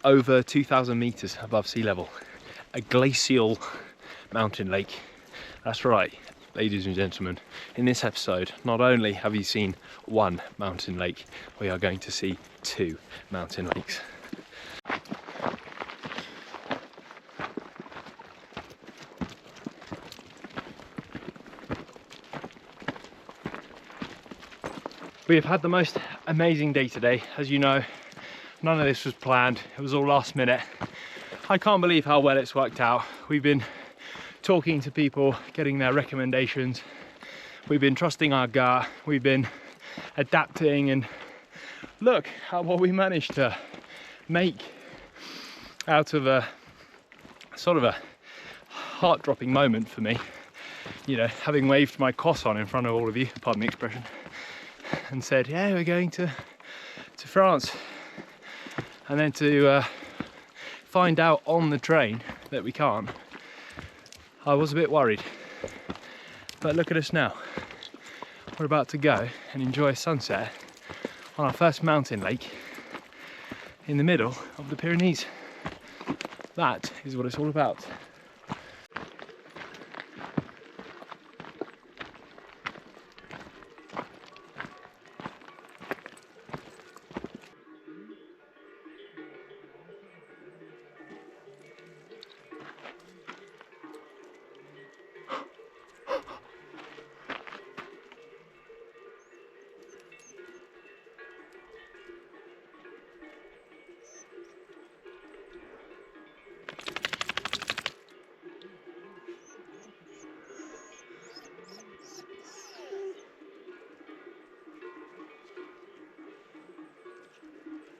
over 2,000 meters above sea level, a glacial mountain lake. That's right, ladies and gentlemen, in this episode, not only have you seen one mountain lake, we are going to see two mountain lakes. We have had the most amazing day today. As you know, none of this was planned. It was all last minute. I can't believe how well it's worked out. We've been talking to people, getting their recommendations. We've been trusting our gut. We've been adapting, and look at what we managed to make out of a sort of a heart-dropping moment for me. You know, having waved my croissant in front of all of you, pardon the expression, and said, yeah, we're going to France, and then to find out on the train that we can't. I was a bit worried, but look at us now. We're about to go and enjoy a sunset on our first mountain lake in the middle of the Pyrenees. That is what it's all about.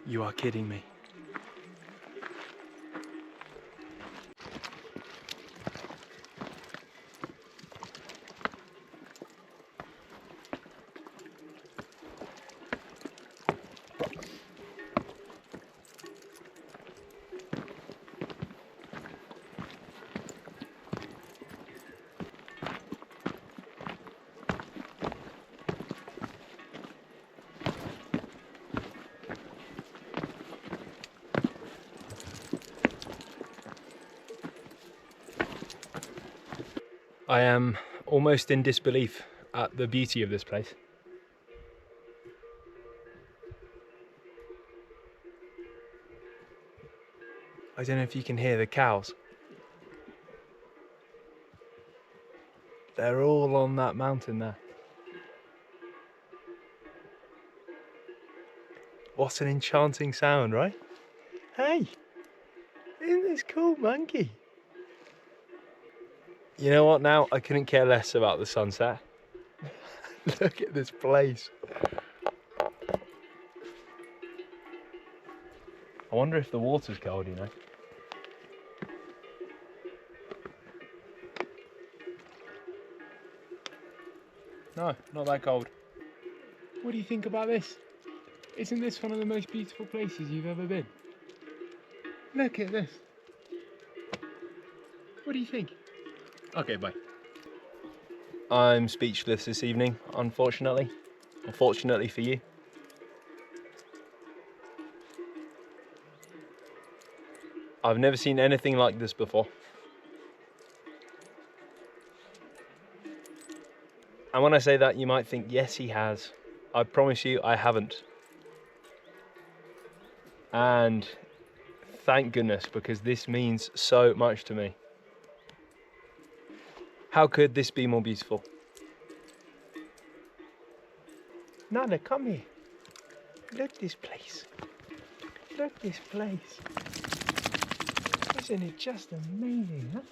You are kidding me. I am almost in disbelief at the beauty of this place. I don't know if you can hear the cows. They're all on that mountain there. What an enchanting sound, right? Hey, isn't this cool, monkey? You know what now? I couldn't care less about the sunset. Look at this place. I wonder if the water's cold, you know? No, not that cold. What do you think about this? Isn't this one of the most beautiful places you've ever been? Look at this. What do you think? Okay, bye. I'm speechless this evening, unfortunately. Unfortunately for you. I've never seen anything like this before. And when I say that, you might think, yes, he has. I promise you, I haven't. And thank goodness, because this means so much to me. How could this be more beautiful? Nana, come here. Look at this place. Look at this place. Isn't it just amazing, huh?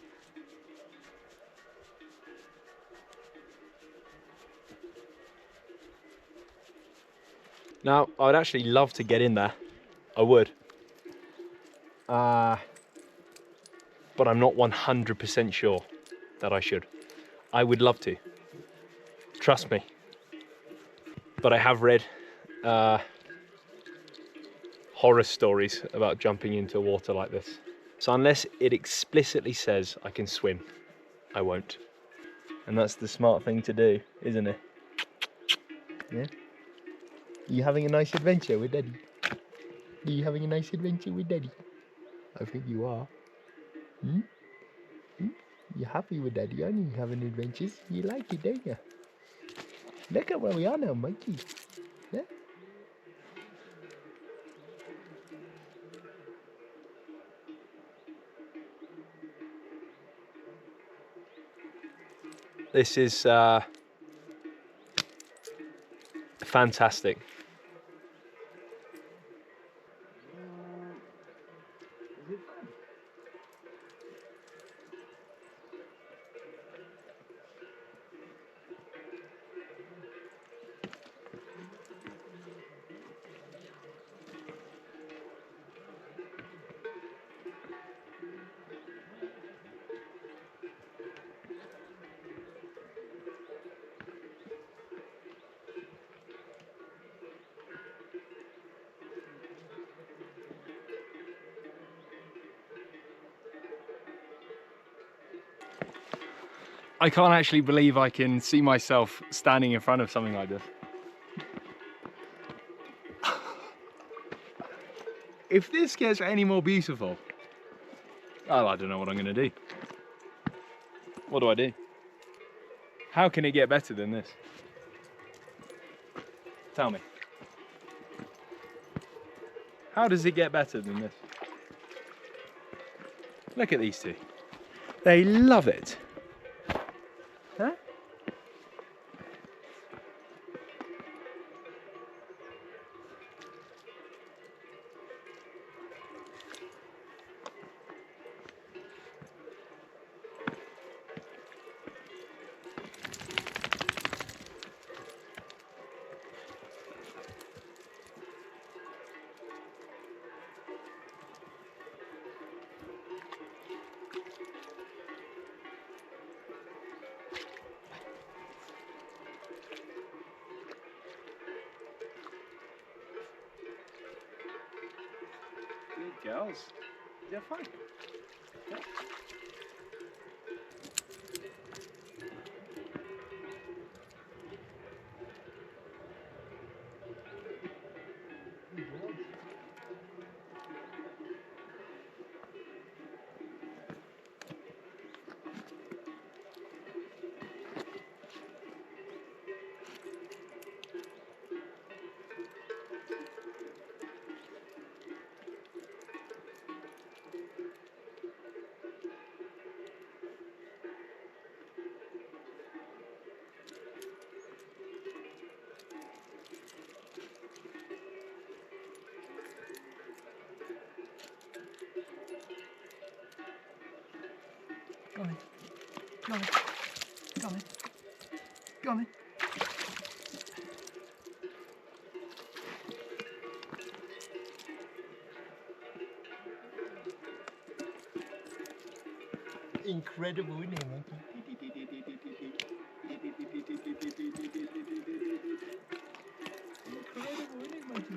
Now, I would actually love to get in there. I would. But I'm not 100% sure that I should. I would love to. Trust me. But I have read horror stories about jumping into water like this. So unless it explicitly says I can swim, I won't. And that's the smart thing to do, isn't it? Yeah? You having a nice adventure with Daddy? Are you having a nice adventure with Daddy? I think you are. Hmm? Hmm? You're happy with Daddy, aren't you, having adventures? You like it, don't you? Look at where we are now, Mikey. Yeah? This is fantastic. I can't actually believe I can see myself standing in front of something like this. If this gets any more beautiful, well, I don't know what I'm going to do. What do I do? How can it get better than this? Tell me. How does it get better than this? Look at these two. They love it. Huh? girls. They're fine. Yeah. Go on then. Go on then. Go on then. Go on then. Incredible, isn't it, monkey? Incredible, isn't it, monkey?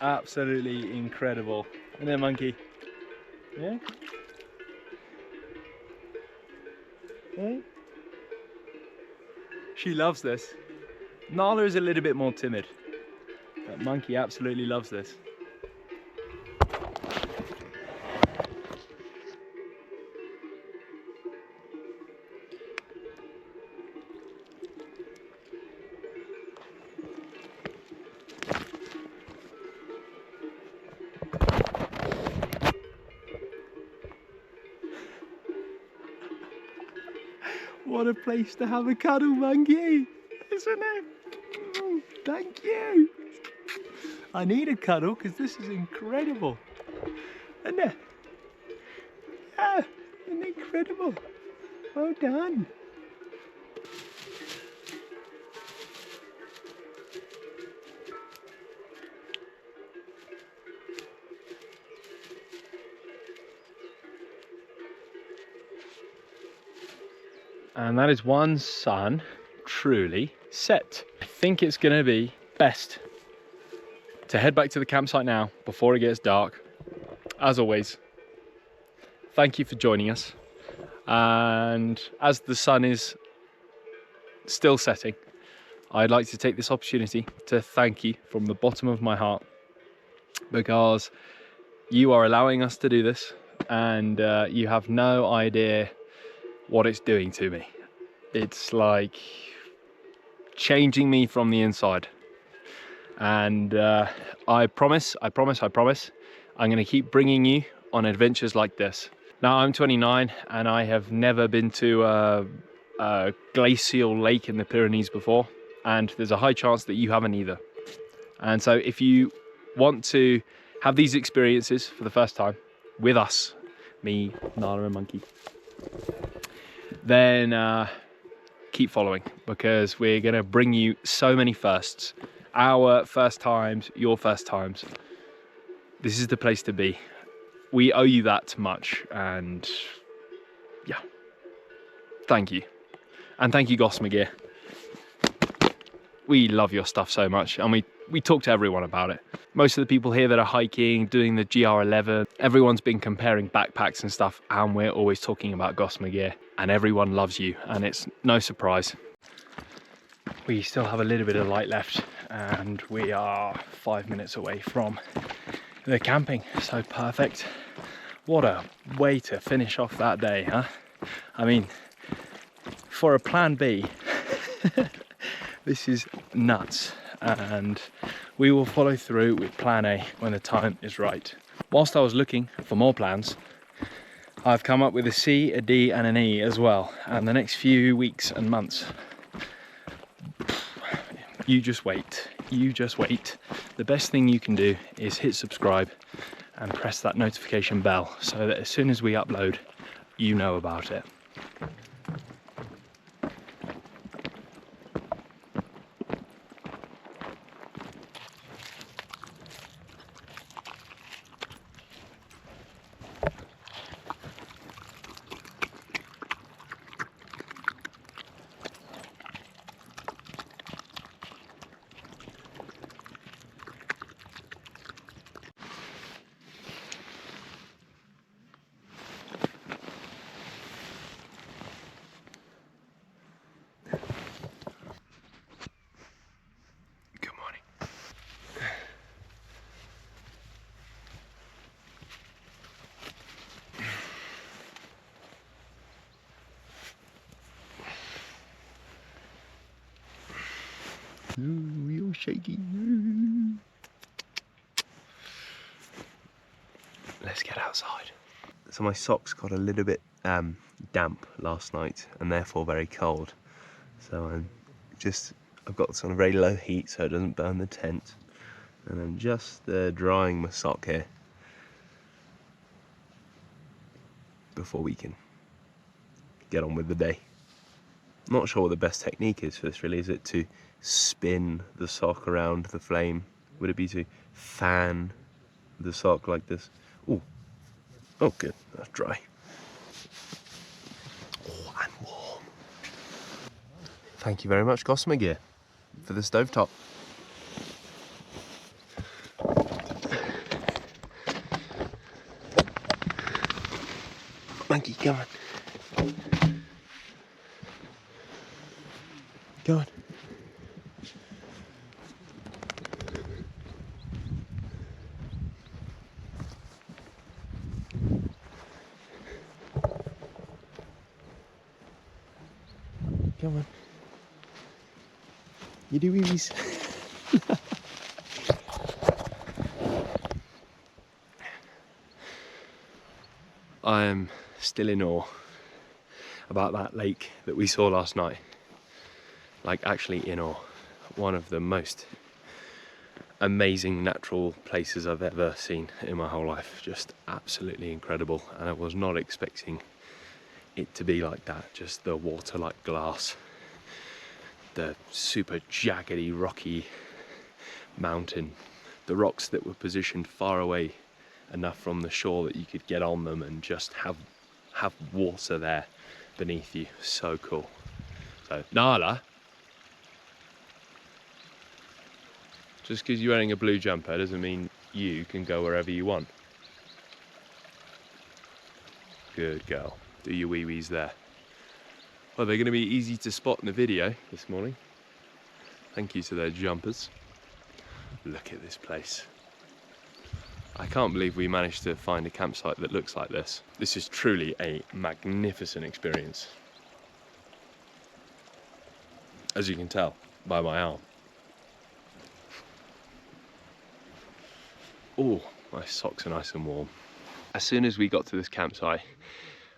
Absolutely incredible. Isn't it, monkey? Yeah? Yeah? She loves this. Nala is a little bit more timid, but monkey absolutely loves this. What a place to have a cuddle, monkey, isn't it? Oh, thank you. I need a cuddle because this is incredible. Isn't it? Yeah, isn't it incredible? Well done. And that is one sun truly set. I think it's gonna be best to head back to the campsite now before it gets dark. As always, thank you for joining us. And as the sun is still setting, I'd like to take this opportunity to thank you from the bottom of my heart, because you are allowing us to do this, and you have no idea what it's doing to me. It's like changing me from the inside. And I promise, I'm gonna keep bringing you on adventures like this. Now I'm 29 and I have never been to a glacial lake in the Pyrenees before, and there's a high chance that you haven't either. And so if you want to have these experiences for the first time with us, me, Nala and Monkey, then keep following, because we're gonna bring you so many firsts. Our first times, your first times. This is the place to be. We owe you that much, and yeah, thank you. And thank you, Gosmagear. We love your stuff so much, and we talk to everyone about it. Most of the people here that are hiking, doing the GR11, everyone's been comparing backpacks and stuff, and we're always talking about Gosmagear, and everyone loves you, and it's no surprise. We still have a little bit of light left, and we are 5 minutes away from the camping, so perfect. What a way to finish off that day, huh? I mean, for a plan B, this is nuts, and we will follow through with plan A when the time is right. Whilst I was looking for more plans, I've come up with a C, a D and an E as well, and the next few weeks and months, you just wait, you just wait. The best thing you can do is hit subscribe and press that notification bell so that as soon as we upload, you know about it. Ooh, you're shaky. Let's get outside. So my socks got a little bit damp last night and therefore very cold. So I've got sort of very low heat so it doesn't burn the tent. And I'm just drying my sock here before we can get on with the day. I'm not sure what the best technique is for this really. Is it to spin the sock around the flame? Would it be to fan the sock like this? Oh, oh good, that's dry. Oh, and warm. Thank you very much, Gossamer Gear, for the stovetop. Monkey, come on. Go on. Come on. You do wee-wees. I am still in awe about that lake that we saw last night. Like actually in awe. One of the most amazing natural places I've ever seen in my whole life. Just absolutely incredible, and I was not expecting it to be like that. Just the water like glass, the super jaggedy rocky mountain, the rocks that were positioned far away enough from the shore that you could get on them and just have water there beneath you. So cool. So Nala, just because you're wearing a blue jumper doesn't mean you can go wherever you want. Good girl. Do your wee-wees there. Well, they're going to be easy to spot in the video this morning. Thank you to their jumpers. Look at this place. I can't believe we managed to find a campsite that looks like this. This is truly a magnificent experience. As you can tell by my arm. Oh, my socks are nice and warm. As soon as we got to this campsite,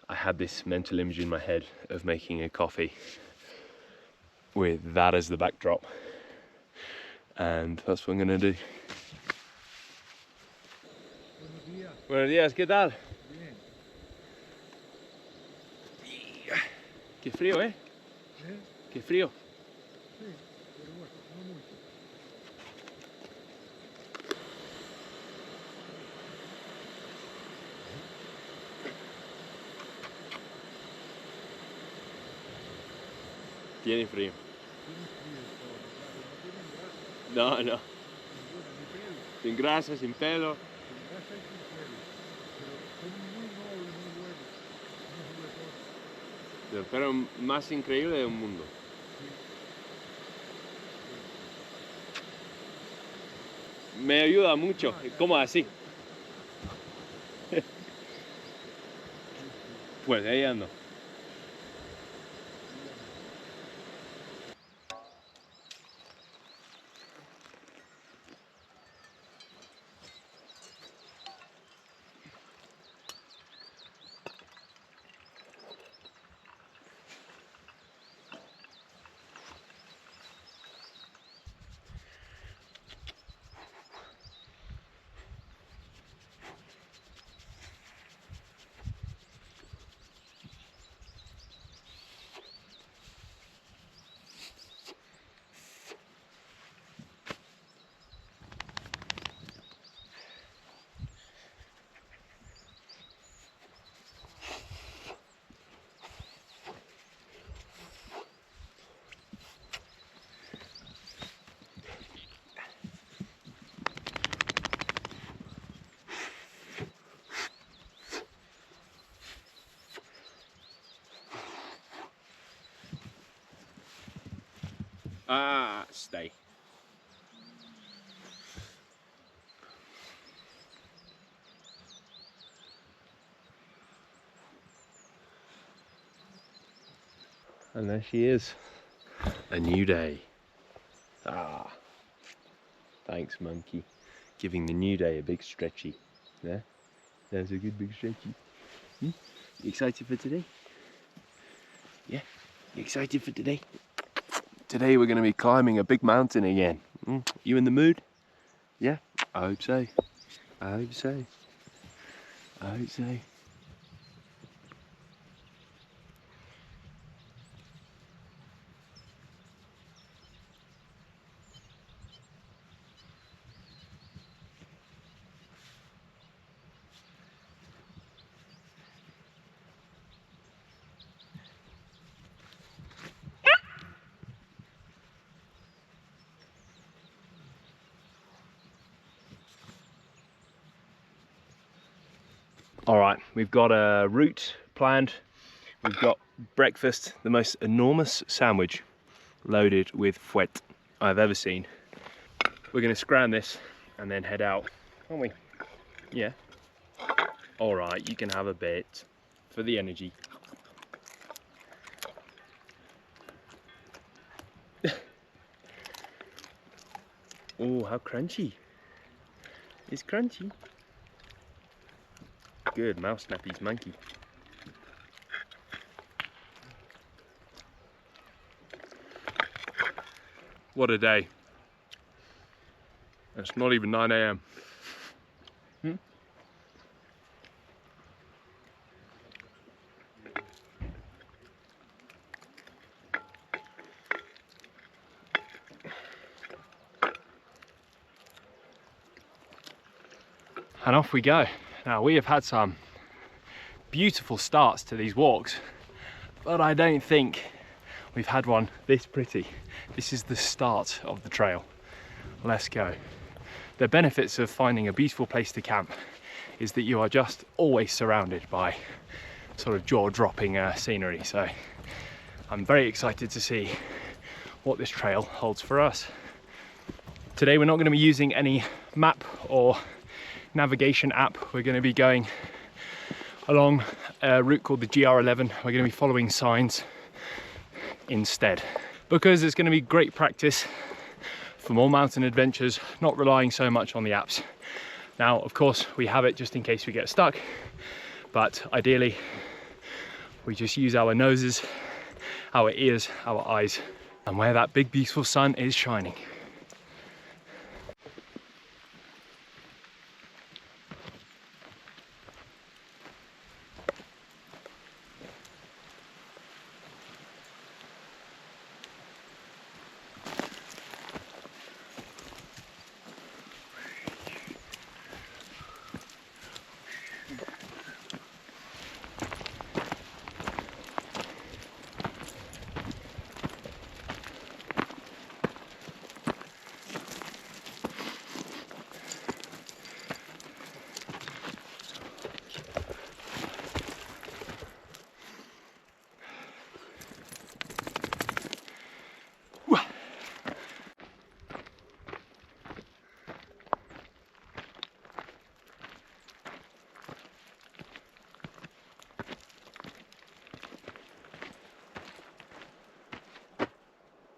I had this mental image in my head of making a coffee with that as the backdrop. And that's what I'm gonna do. Buenos días, ¿qué tal? Bien. Qué frío, ¿eh? Qué frío. Sí, pero bueno, no mucho. Tiene frío. No, no. Sin grasa, sin pelo. El perro más increíble del mundo. Me ayuda mucho. ¿Cómo así? Pues ahí ando. Ah, stay. And there she is. A new day. Ah. Thanks, monkey. Giving the new day a big stretchy. Yeah? There's a good big stretchy. You excited for today? Yeah? You excited for today? Today we're going to be climbing a big mountain again. You in the mood? Yeah? I hope so. I hope so. I hope so. All right, we've got a route planned. We've got breakfast, the most enormous sandwich loaded with fouet I've ever seen. We're gonna scram this and then head out, aren't we? Yeah. All right, you can have a bit for the energy. Oh, how crunchy. It's crunchy. Good, mouse snappies, monkey. What a day. It's not even 9 AM. And off we go. Now, we have had some beautiful starts to these walks, but I don't think we've had one this pretty. This is the start of the trail. Let's go. The benefits of finding a beautiful place to camp is that you are just always surrounded by sort of jaw-dropping scenery. So I'm very excited to see what this trail holds for us. Today we're not going to be using any map or navigation app. We're going to be going along a route called the GR11. We're going to be following signs instead, because it's going to be great practice for more mountain adventures, not relying so much on the apps. Now, of course, we have it just in case we get stuck, but ideally we just use our noses, our ears, our eyes, and where that big beautiful sun is shining.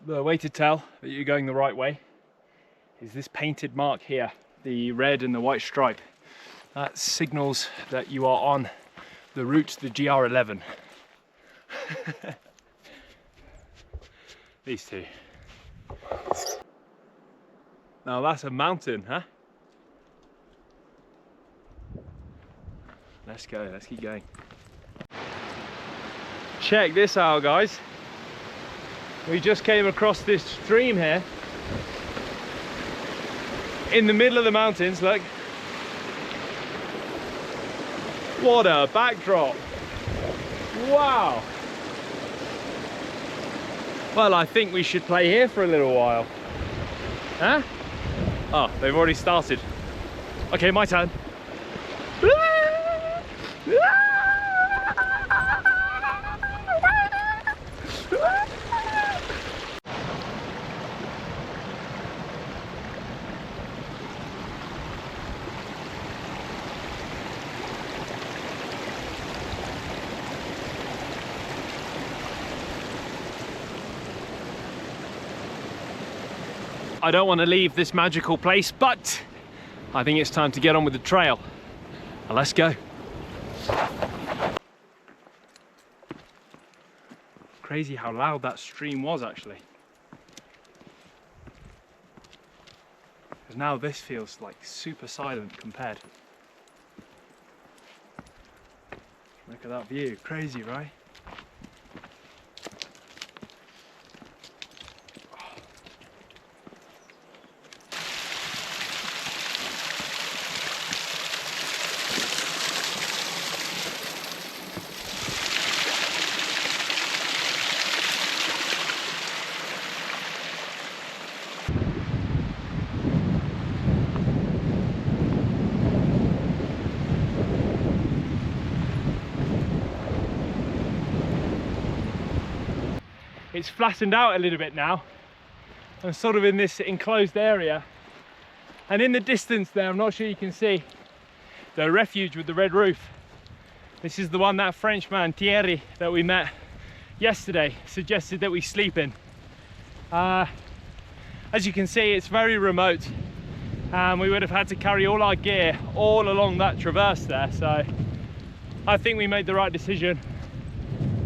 The way to tell that you're going the right way is this painted mark here, the red and the white stripe. That signals that you are on the route, the GR11. These two. Now that's a mountain, huh? Let's go, let's keep going. Check this out, guys. We just came across this stream here in the middle of the mountains. Look, what a backdrop. Wow. Well, I think we should play here for a little while. Huh? Oh, they've already started. Okay, my turn. I don't want to leave this magical place, but I think it's time to get on with the trail. Now let's go. Crazy how loud that stream was actually. Because now this feels like super silent compared. Look at that view, crazy, right? It's flattened out a little bit now. I'm sort of in this enclosed area. And in the distance there, I'm not sure you can see, the refuge with the red roof. This is the one that Frenchman, Thierry, that we met yesterday, suggested that we sleep in. As you can see, it's very remote. And we would have had to carry all our gear all along that traverse there. So I think we made the right decision.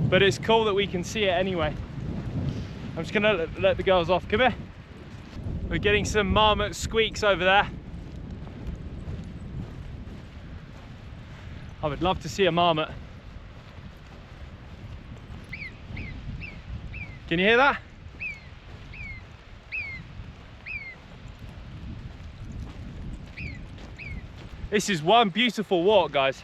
But it's cool that we can see it anyway. I'm just gonna let the girls off. Come here. We're getting some marmot squeaks over there. I would love to see a marmot. Can you hear that? This is one beautiful walk, guys.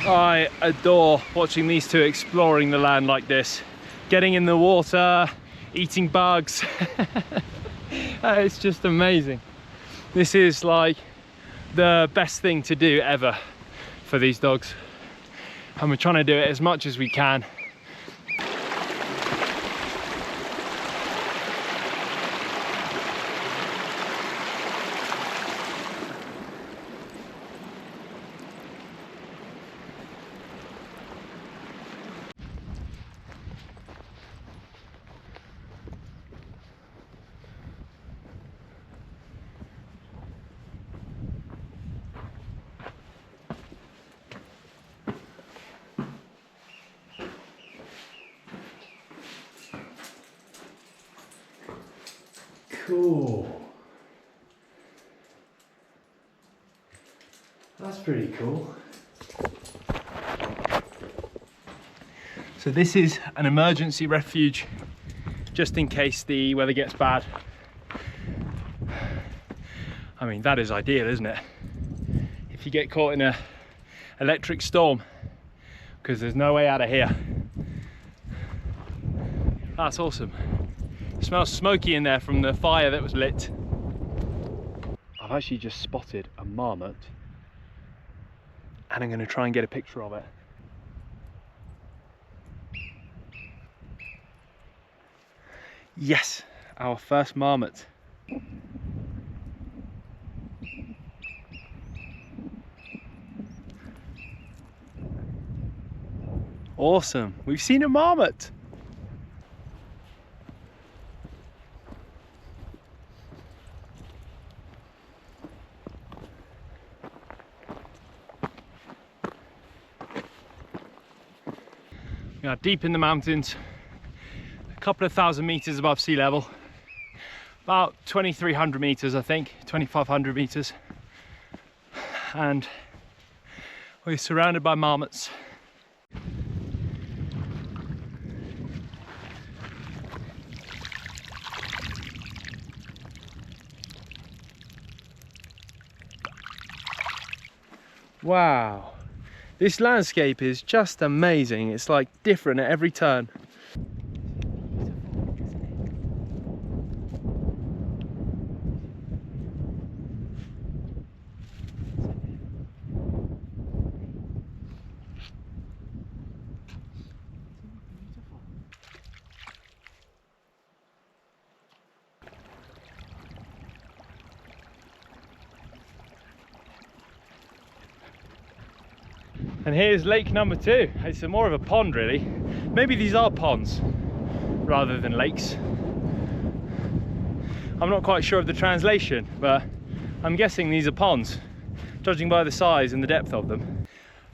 I adore watching these two exploring the land like this, getting in the water, eating bugs. It's just amazing. This is like the best thing to do ever for these dogs, and we're trying to do it as much as we can. Cool. That's pretty cool. So this is an emergency refuge, just in case the weather gets bad. I mean, that is ideal, isn't it? If you get caught in a electric storm, because there's no way out of here. That's awesome. It smells smoky in there from the fire that was lit. I've actually just spotted a marmot, and I'm going to try and get a picture of it. Yes, our first marmot. Awesome, we've seen a marmot. We are deep in the mountains, a couple of thousand meters above sea level, about 2,300 meters, I think, 2,500 meters, and we're surrounded by marmots. Wow. This landscape is just amazing. It's like different at every turn. And here's lake number 2. It's more of a pond really. Maybe these are ponds rather than lakes. I'm not quite sure of the translation, but I'm guessing these are ponds, judging by the size and the depth of them.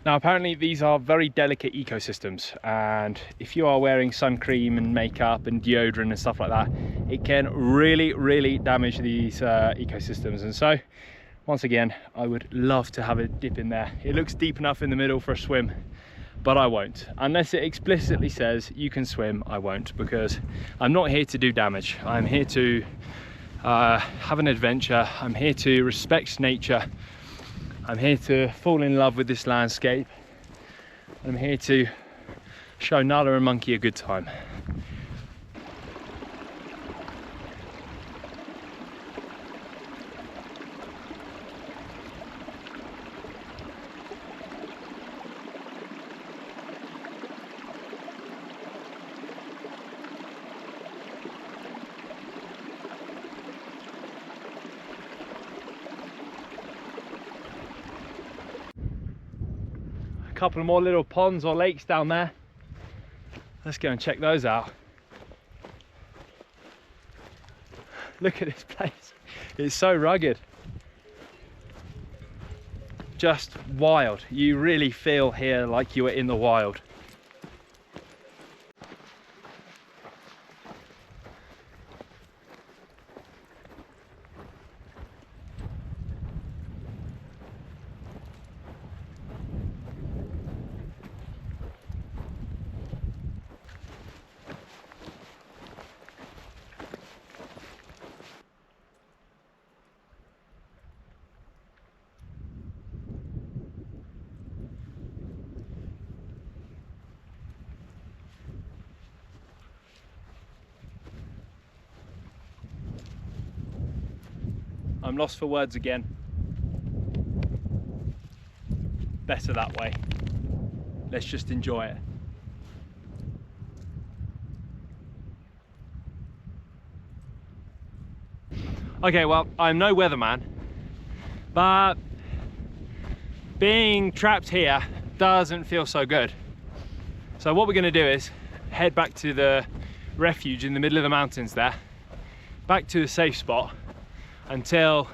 Now apparently these are very delicate ecosystems, and if you are wearing sun cream and makeup and deodorant and stuff like that, it can really damage these ecosystems. And so once again, I would love to have a dip in there. It looks deep enough in the middle for a swim, but I won't. Unless it explicitly says you can swim, I won't, because I'm not here to do damage. I'm here to have an adventure. I'm here to respect nature. I'm here to fall in love with this landscape. I'm here to show Nala and Monkey a good time. Couple more little ponds or lakes down there. Let's go and check those out. Look at this place. It's so rugged. Just wild. You really feel here like you are in the wild. I'm lost for words again. Better that way. Let's just enjoy it. Okay, well, I'm no weatherman, but being trapped here doesn't feel so good. So what we're gonna do is head back to the refuge in the middle of the mountains there, back to the safe spot, until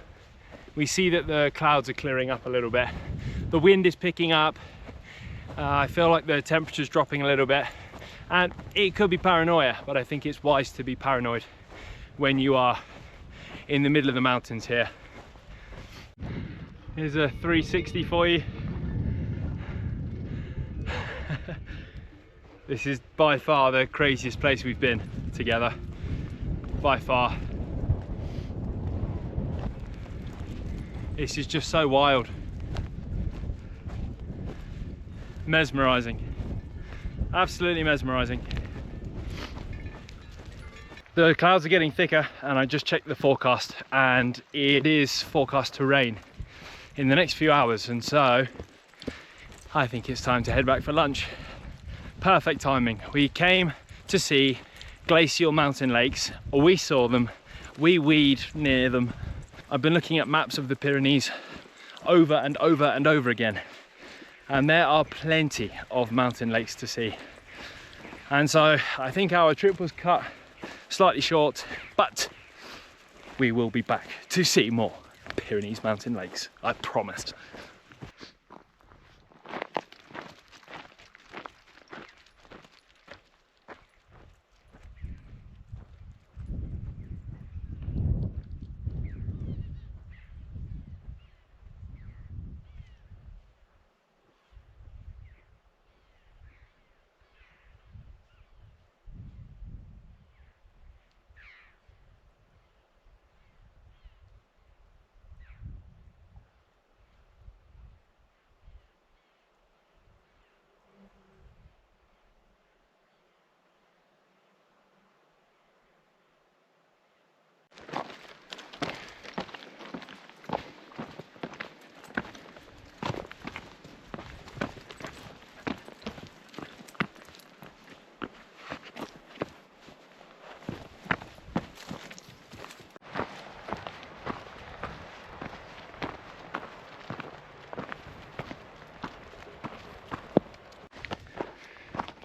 we see that the clouds are clearing up a little bit. The wind is picking up. I feel like the temperature's dropping a little bit, and it could be paranoia, but I think it's wise to be paranoid when you are in the middle of the mountains here. Here's a 360 for you. This is by far the craziest place we've been together, by far. This is just so wild. Mesmerizing. Absolutely mesmerizing. The clouds are getting thicker, and I just checked the forecast, and it is forecast to rain in the next few hours, and so I think it's time to head back for lunch. Perfect timing. We came to see glacial mountain lakes. We saw them. We weed near them. I've been looking at maps of the Pyrenees over and over and over again, and there are plenty of mountain lakes to see. And so I think our trip was cut slightly short, but we will be back to see more Pyrenees mountain lakes, I promise.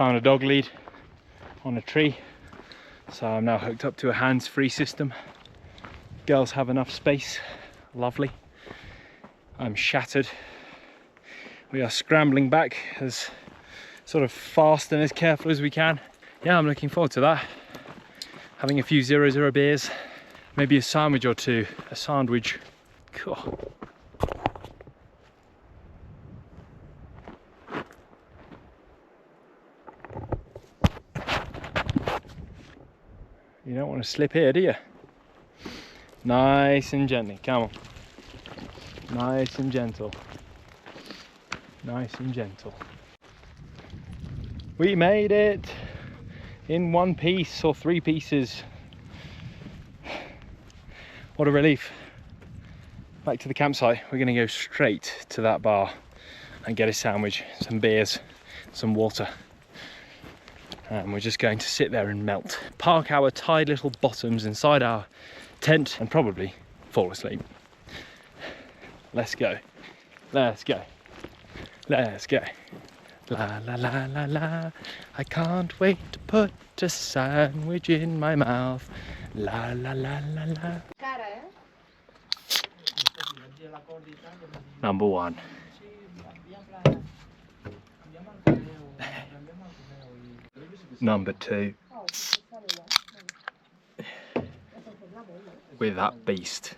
Found a dog lead on a tree, so I'm now hooked up to a hands-free system. Girls have enough space, lovely. I'm shattered. We are scrambling back as sort of fast and as careful as we can. Yeah, I'm looking forward to that. Having a few 0-0 beers, maybe a sandwich or two. A sandwich. Cool. You don't want to slip here, do you? Nice and gently, come on. Nice and gentle. Nice and gentle. We made it in one piece or 3 pieces. What a relief. Back to the campsite. We're going to go straight to that bar and get a sandwich, some beers, some water. And we're just going to sit there and melt. Park our tired little bottoms inside our tent and probably fall asleep. Let's go. Let's go. Let's go. La la la la la. I can't wait to put a sandwich in my mouth. La la la la la. Cara, ¿eh? Number 1. Number 2. With that beast.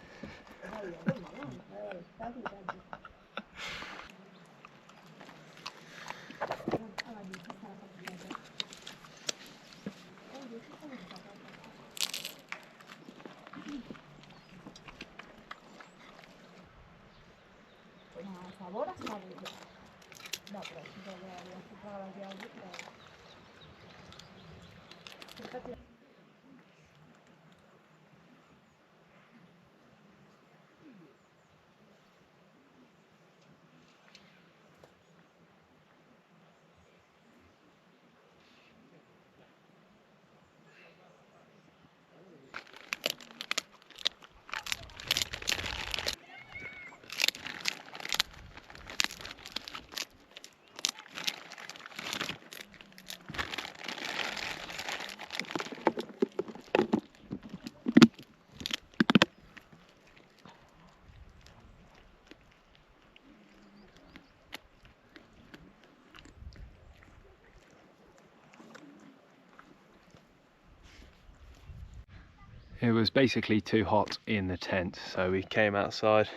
It was basically too hot in the tent, so we came outside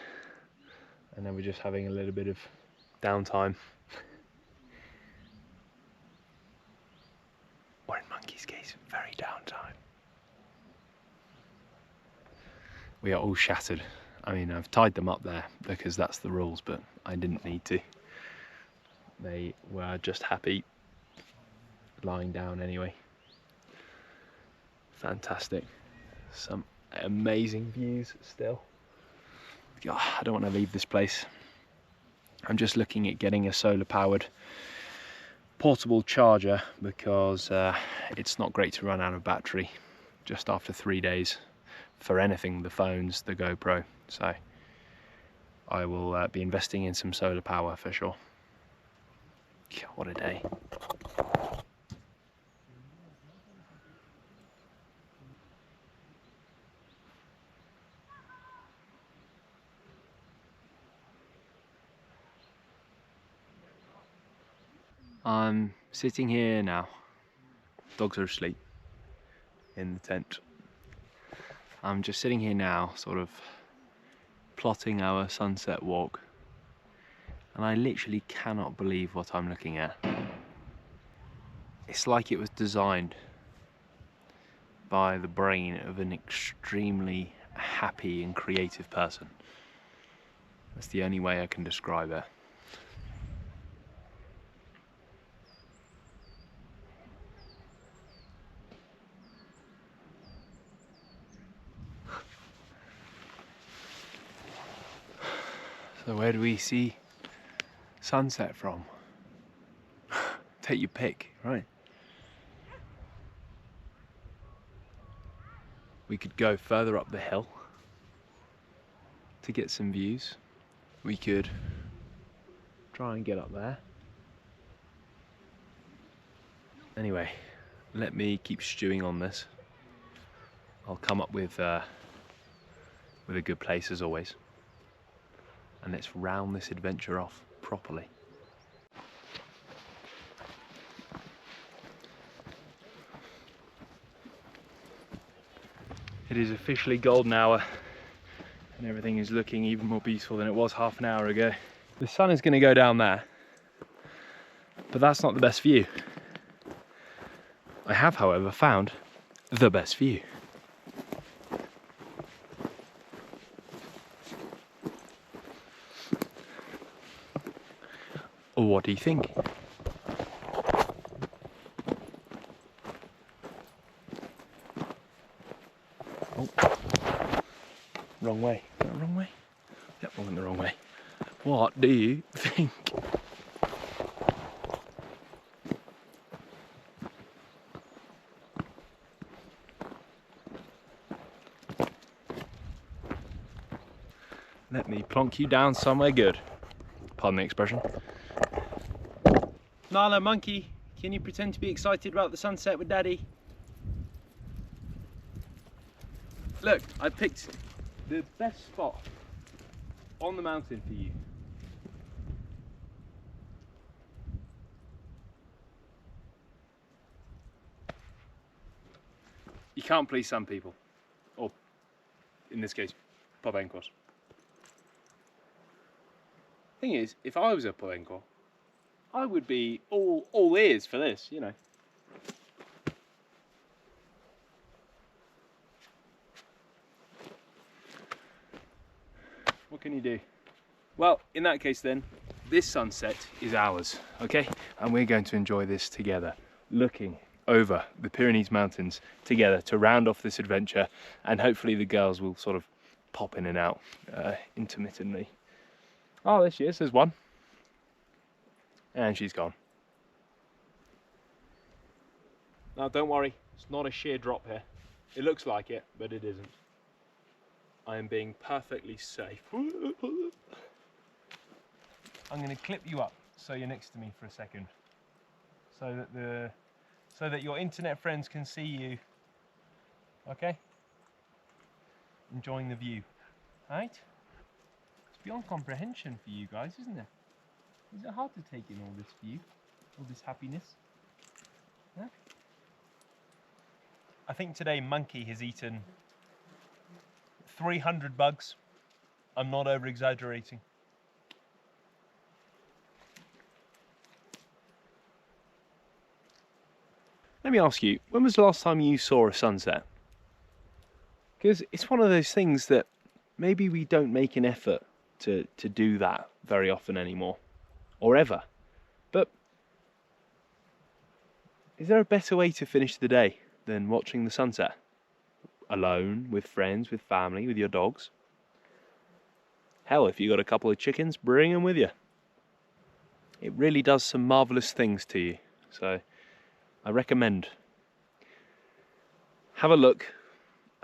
and then we're just having a little bit of downtime. Or in Monkey's case, very downtime. We are all shattered. I mean, I've tied them up there because that's the rules, but I didn't need to. They were just happy lying down anyway. Fantastic. Some amazing views still. God, I don't want to leave this place. I'm just looking at getting a solar powered portable charger because it's not great to run out of battery just after 3 days for anything, the phones, the GoPro. So I will be investing in some solar power for sure. God, what a day. I'm sitting here now. Dogs are asleep in the tent. I'm just sitting here now, sort of plotting our sunset walk. And I literally cannot believe what I'm looking at. It's like it was designed by the brain of an extremely happy and creative person. That's the only way I can describe it. So where do we see sunset from? Take your pick, right? We could go further up the hill to get some views. We could try and get up there. Anyway, let me keep stewing on this. I'll come up with a good place as always. And let's round this adventure off properly. It is officially golden hour and everything is looking even more beautiful than it was half an hour ago. The sun is going to go down there, but that's not the best view. I have, however, found the best view. What do you think? Oh, wrong way. Is that the wrong way? Yep, I went the wrong way. What do you think? Let me plonk you down somewhere good. Pardon the expression. Nala, monkey, can you pretend to be excited about the sunset with Daddy? Look, I picked the best spot on the mountain for you. You can't please some people, or in this case, Pobenkos. Thing is, if I was a Pobenko, I would be all ears for this, you know. What can you do? Well, in that case then, this sunset is ours, okay? And we're going to enjoy this together, looking over the Pyrenees Mountains together to round off this adventure, and hopefully the girls will sort of pop in and out intermittently. Oh, there she is, there's one. And she's gone. Now don't worry, it's not a sheer drop here. It looks like it, but it isn't. I am being perfectly safe. I'm going to clip you up so you're next to me for a second, so that your internet friends can see you. Okay? Enjoying the view. Right? It's beyond comprehension for you guys, isn't it? Is it hard to take in all this view, all this happiness? Yeah? I think today Monkey has eaten 300 bugs. I'm not over exaggerating. Let me ask you, when was the last time you saw a sunset? Because it's one of those things that maybe we don't make an effort to do that very often anymore, or ever. But is there a better way to finish the day than watching the sunset? Alone, with friends, with family, with your dogs. Hell, if you got a couple of chickens, bring them with you. It really does some marvellous things to you. So I recommend. Have a look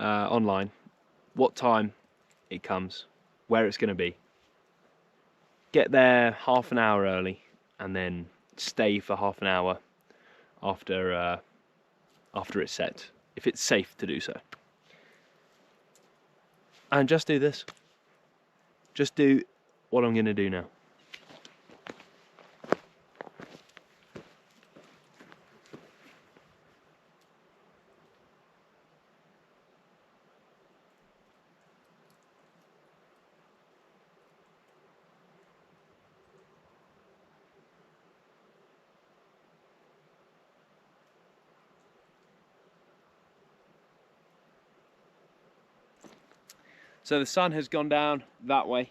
online, what time it comes, where it's going to be. Get there half an hour early and then stay for half an hour after it's set, if it's safe to do so. And just do this. Just do what I'm going to do now. So the sun has gone down that way,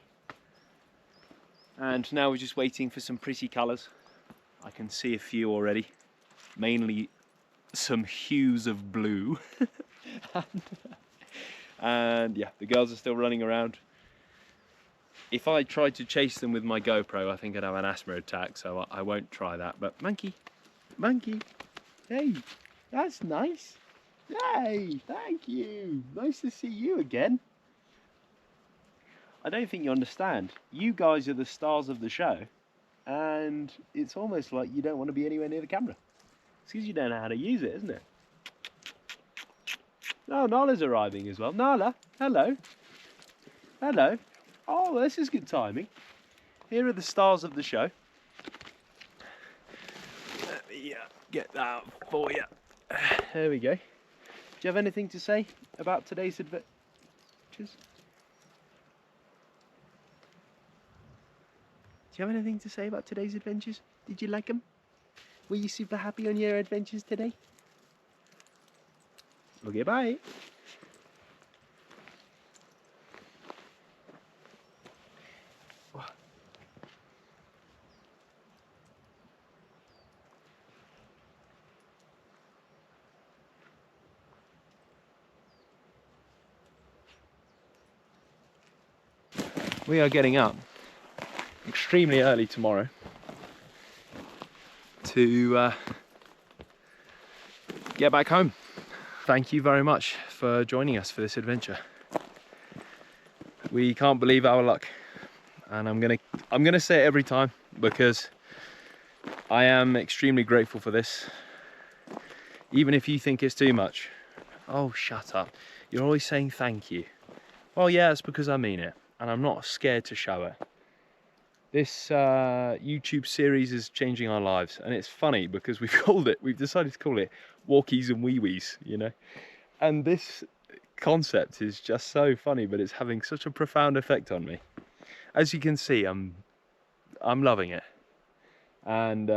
and now we're just waiting for some pretty colours. I can see a few already, mainly some hues of blue. And yeah, the girls are still running around. If I tried to chase them with my GoPro, I think I'd have an asthma attack, so I won't try that. But monkey, hey, that's nice. Hey, thank you. Nice to see you again. I don't think you understand. You guys are the stars of the show, and it's almost like you don't want to be anywhere near the camera. It's because you don't know how to use it, isn't it? Oh, Nala's arriving as well. Nala, hello. Hello. Oh, this is good timing. Here are the stars of the show. Let me get that out for you. There we go. Do you have anything to say about today's adventures? Do you have anything to say about today's adventures? Did you like them? Were you super happy on your adventures today? Okay, bye. We are getting up extremely early tomorrow to get back home. Thank you very much for joining us for this adventure. We can't believe our luck, and I'm gonna say it every time because I am extremely grateful for this. Even if you think it's too much. Oh, shut up. You're always saying thank you. Well, yeah, it's because I mean it, and I'm not scared to show it. This YouTube series is changing our lives, and it's funny because we've decided to call it Walkies and Wee-Wees, you know? And this concept is just so funny, but it's having such a profound effect on me. As you can see, I'm loving it. And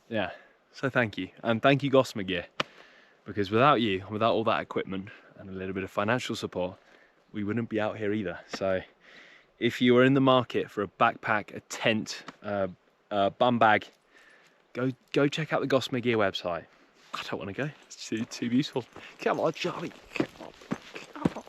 yeah, so thank you. And thank you, Gossamer Gear, because without you, without all that equipment and a little bit of financial support, we wouldn't be out here either. So if you are in the market for a backpack, a tent, a bum bag, go check out the Gossamer Gear website. I don't want to go, it's too beautiful. Come on, Charlie, come on, come on.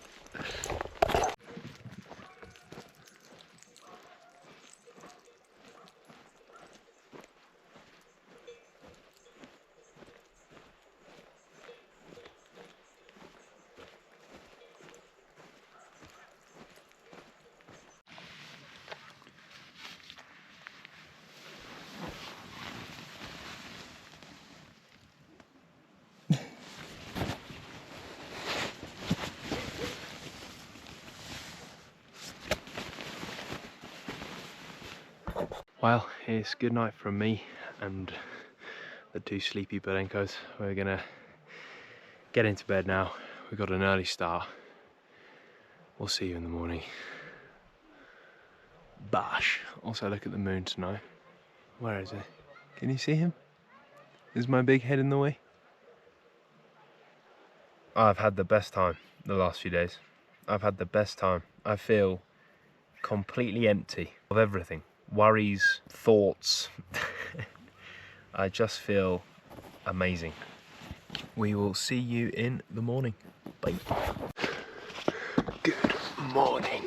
Well, it's good night from me and the two sleepy Berenkos. We're gonna get into bed now. We've got an early start. We'll see you in the morning. Bash. Also look at the moon tonight. Where is it? Can you see him? Is my big head in the way? I've had the best time the last few days. I've had the best time. I feel completely empty of everything. Worries, thoughts. I just feel amazing. We will see you in the morning. Bye. Good morning.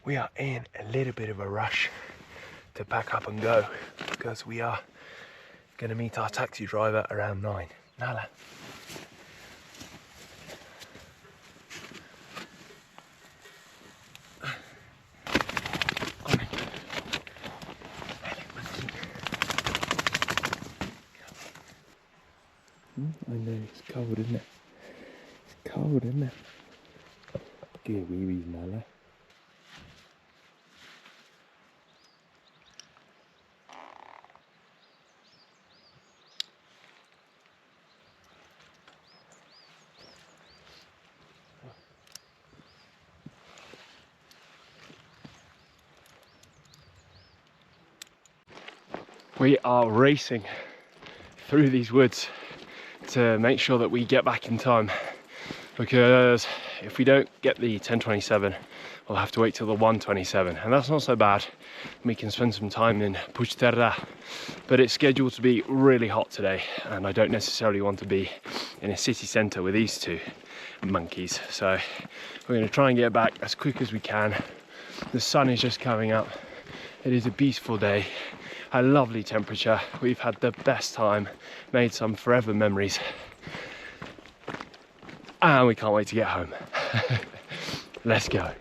We are in a little bit of a rush to pack up and go because we are going to meet our taxi driver around 9. Nala. I know, it's cold, isn't it? It's cold, isn't it? Good wee wee, Nala. We are racing through these woods to make sure that we get back in time, because if we don't get the 1027 we'll have to wait till the 127, and that's not so bad. We can spend some time in Puigterra, but it's scheduled to be really hot today and I don't necessarily want to be in a city centre with these two monkeys, so we're going to try and get back as quick as we can. The sun is just coming up. It is a beautiful day, a lovely temperature. We've had the best time, made some forever memories, and we can't wait to get home. Let's go.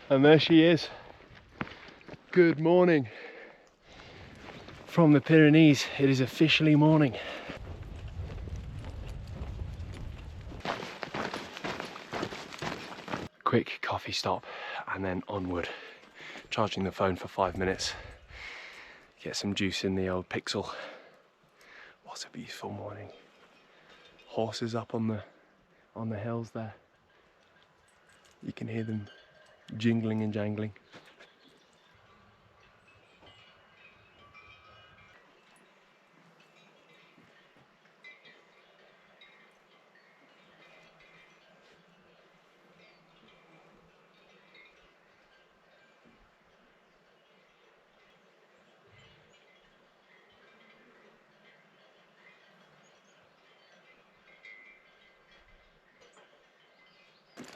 And there she is. Good morning. From the Pyrenees, it is officially morning. Quick coffee stop and then onward. Charging the phone for 5 minutes. Get some juice in the old Pixel. What a beautiful morning. Horses up on the hills there. You can hear them jingling and jangling.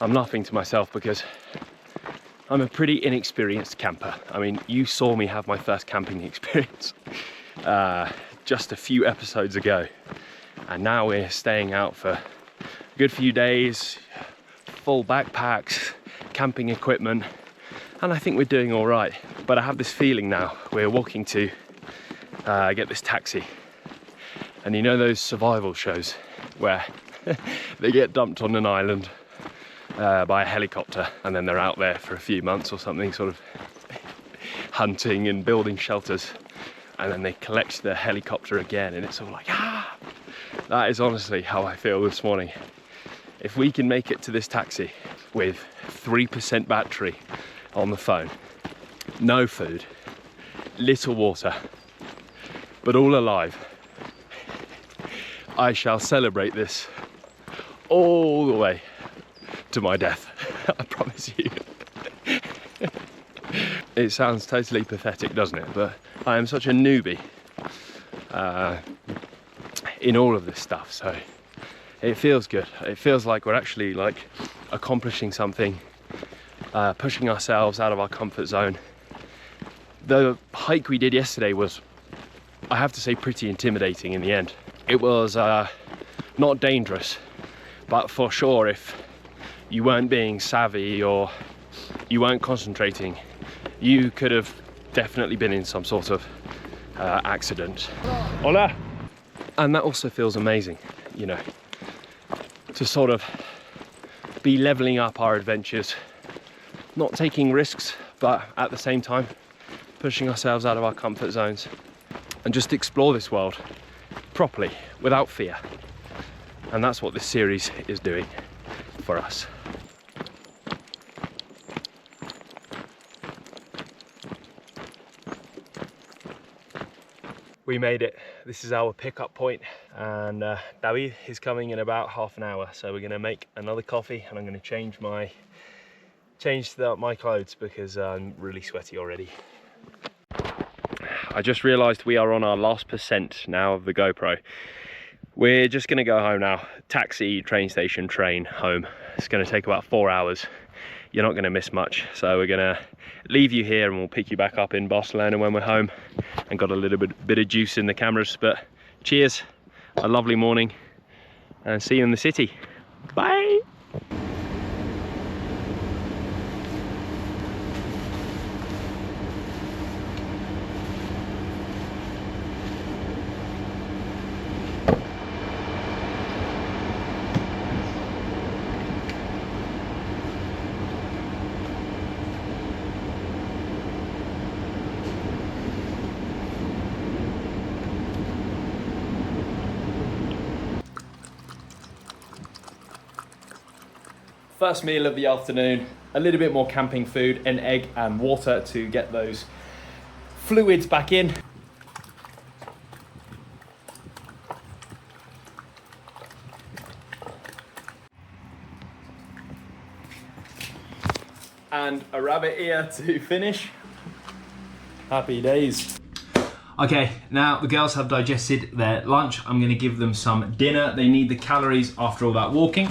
I'm laughing to myself because I'm a pretty inexperienced camper. I mean, you saw me have my first camping experience just a few episodes ago. And now we're staying out for a good few days, full backpacks, camping equipment, and I think we're doing all right. But I have this feeling now, we're walking to get this taxi. And you know those survival shows where they get dumped on an island by a helicopter and then they're out there for a few months or something, sort of hunting and building shelters, and then they collect the helicopter again and it's all like, ah! That is honestly how I feel this morning. If we can make it to this taxi with 3% battery on the phone, no food, little water, but all alive, I shall celebrate this all the way to my death. I promise you. It sounds totally pathetic, doesn't it? But I am such a newbie in all of this stuff, so it feels good. It feels like we're actually like accomplishing something, pushing ourselves out of our comfort zone. The hike we did yesterday was, I have to say, pretty intimidating in the end. It was not dangerous, but for sure if you weren't being savvy or you weren't concentrating, you could have definitely been in some sort of accident. Hola! And that also feels amazing, you know, to sort of be leveling up our adventures, not taking risks, but at the same time pushing ourselves out of our comfort zones and just explore this world properly, without fear. And that's what this series is doing for us. We made it. This is our pickup point, and David is coming in about half an hour, so we're going to make another coffee and I'm going to change my clothes because I'm really sweaty already. I just realized we are on our last percent now of the GoPro. We're just going to go home now. Taxi, train station, train, home. It's going to take about 4 hours. You're not going to miss much, so we're going to leave you here and we'll pick you back up in Barcelona when we're home, and got a little bit of juice in the cameras. But cheers, a lovely morning, and see you in the city. Bye. First meal of the afternoon, a little bit more camping food, an egg and water to get those fluids back in. And a rabbit ear to finish. Happy days. Okay, now the girls have digested their lunch. I'm gonna give them some dinner. They need the calories after all that walking.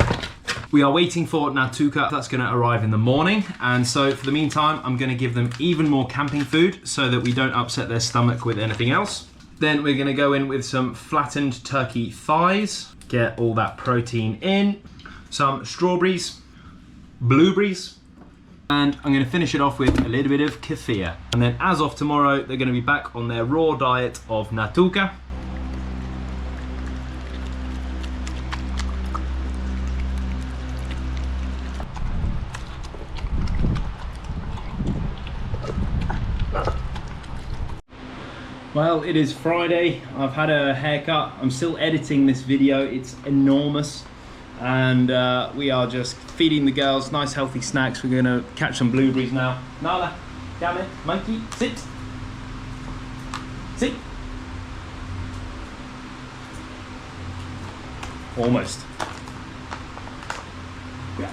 We are waiting for Natuka, that's gonna arrive in the morning. And so for the meantime, I'm gonna give them even more camping food so that we don't upset their stomach with anything else. Then we're gonna go in with some flattened turkey thighs, get all that protein in, some strawberries, blueberries, And I'm going to finish it off with a little bit of kefir. And then as of tomorrow, they're going to be back on their raw diet of natuka. Well, it is Friday. I've had a haircut. I'm still editing this video. It's enormous. And we are just feeding the girls nice healthy snacks. We're gonna catch some blueberries now. Nala, come in, monkey, sit. Sit. Almost. Yeah.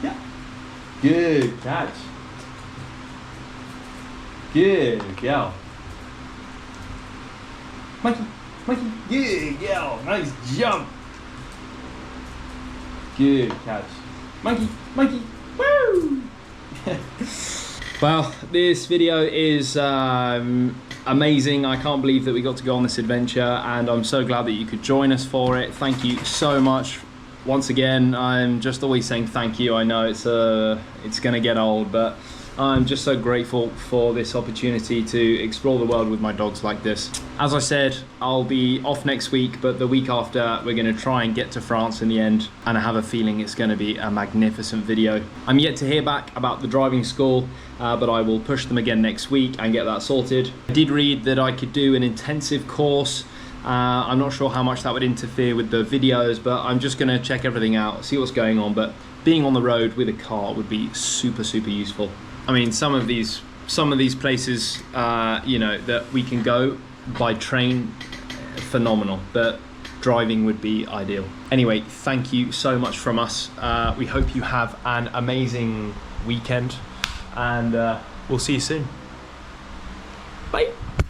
Yeah. Good catch. Good girl. Monkey, monkey, good girl. Nice jump. Good catch. Monkey, monkey, woo! Well, this video is amazing. I can't believe that we got to go on this adventure, and I'm so glad that you could join us for it. Thank you so much. Once again, I'm just always saying thank you. I know it's gonna get old, but I'm just so grateful for this opportunity to explore the world with my dogs like this. As I said, I'll be off next week, but the week after we're going to try and get to France in the end, and I have a feeling it's going to be a magnificent video. I'm yet to hear back about the driving school, but I will push them again next week and get that sorted. I did read that I could do an intensive course. I'm not sure how much that would interfere with the videos, but I'm just going to check everything out, see what's going on. But being on the road with a car would be super, super useful. I mean, some of these places, you know, that we can go by train, phenomenal, but driving would be ideal. Anyway, thank you so much from us. We hope you have an amazing weekend, and we'll see you soon. Bye.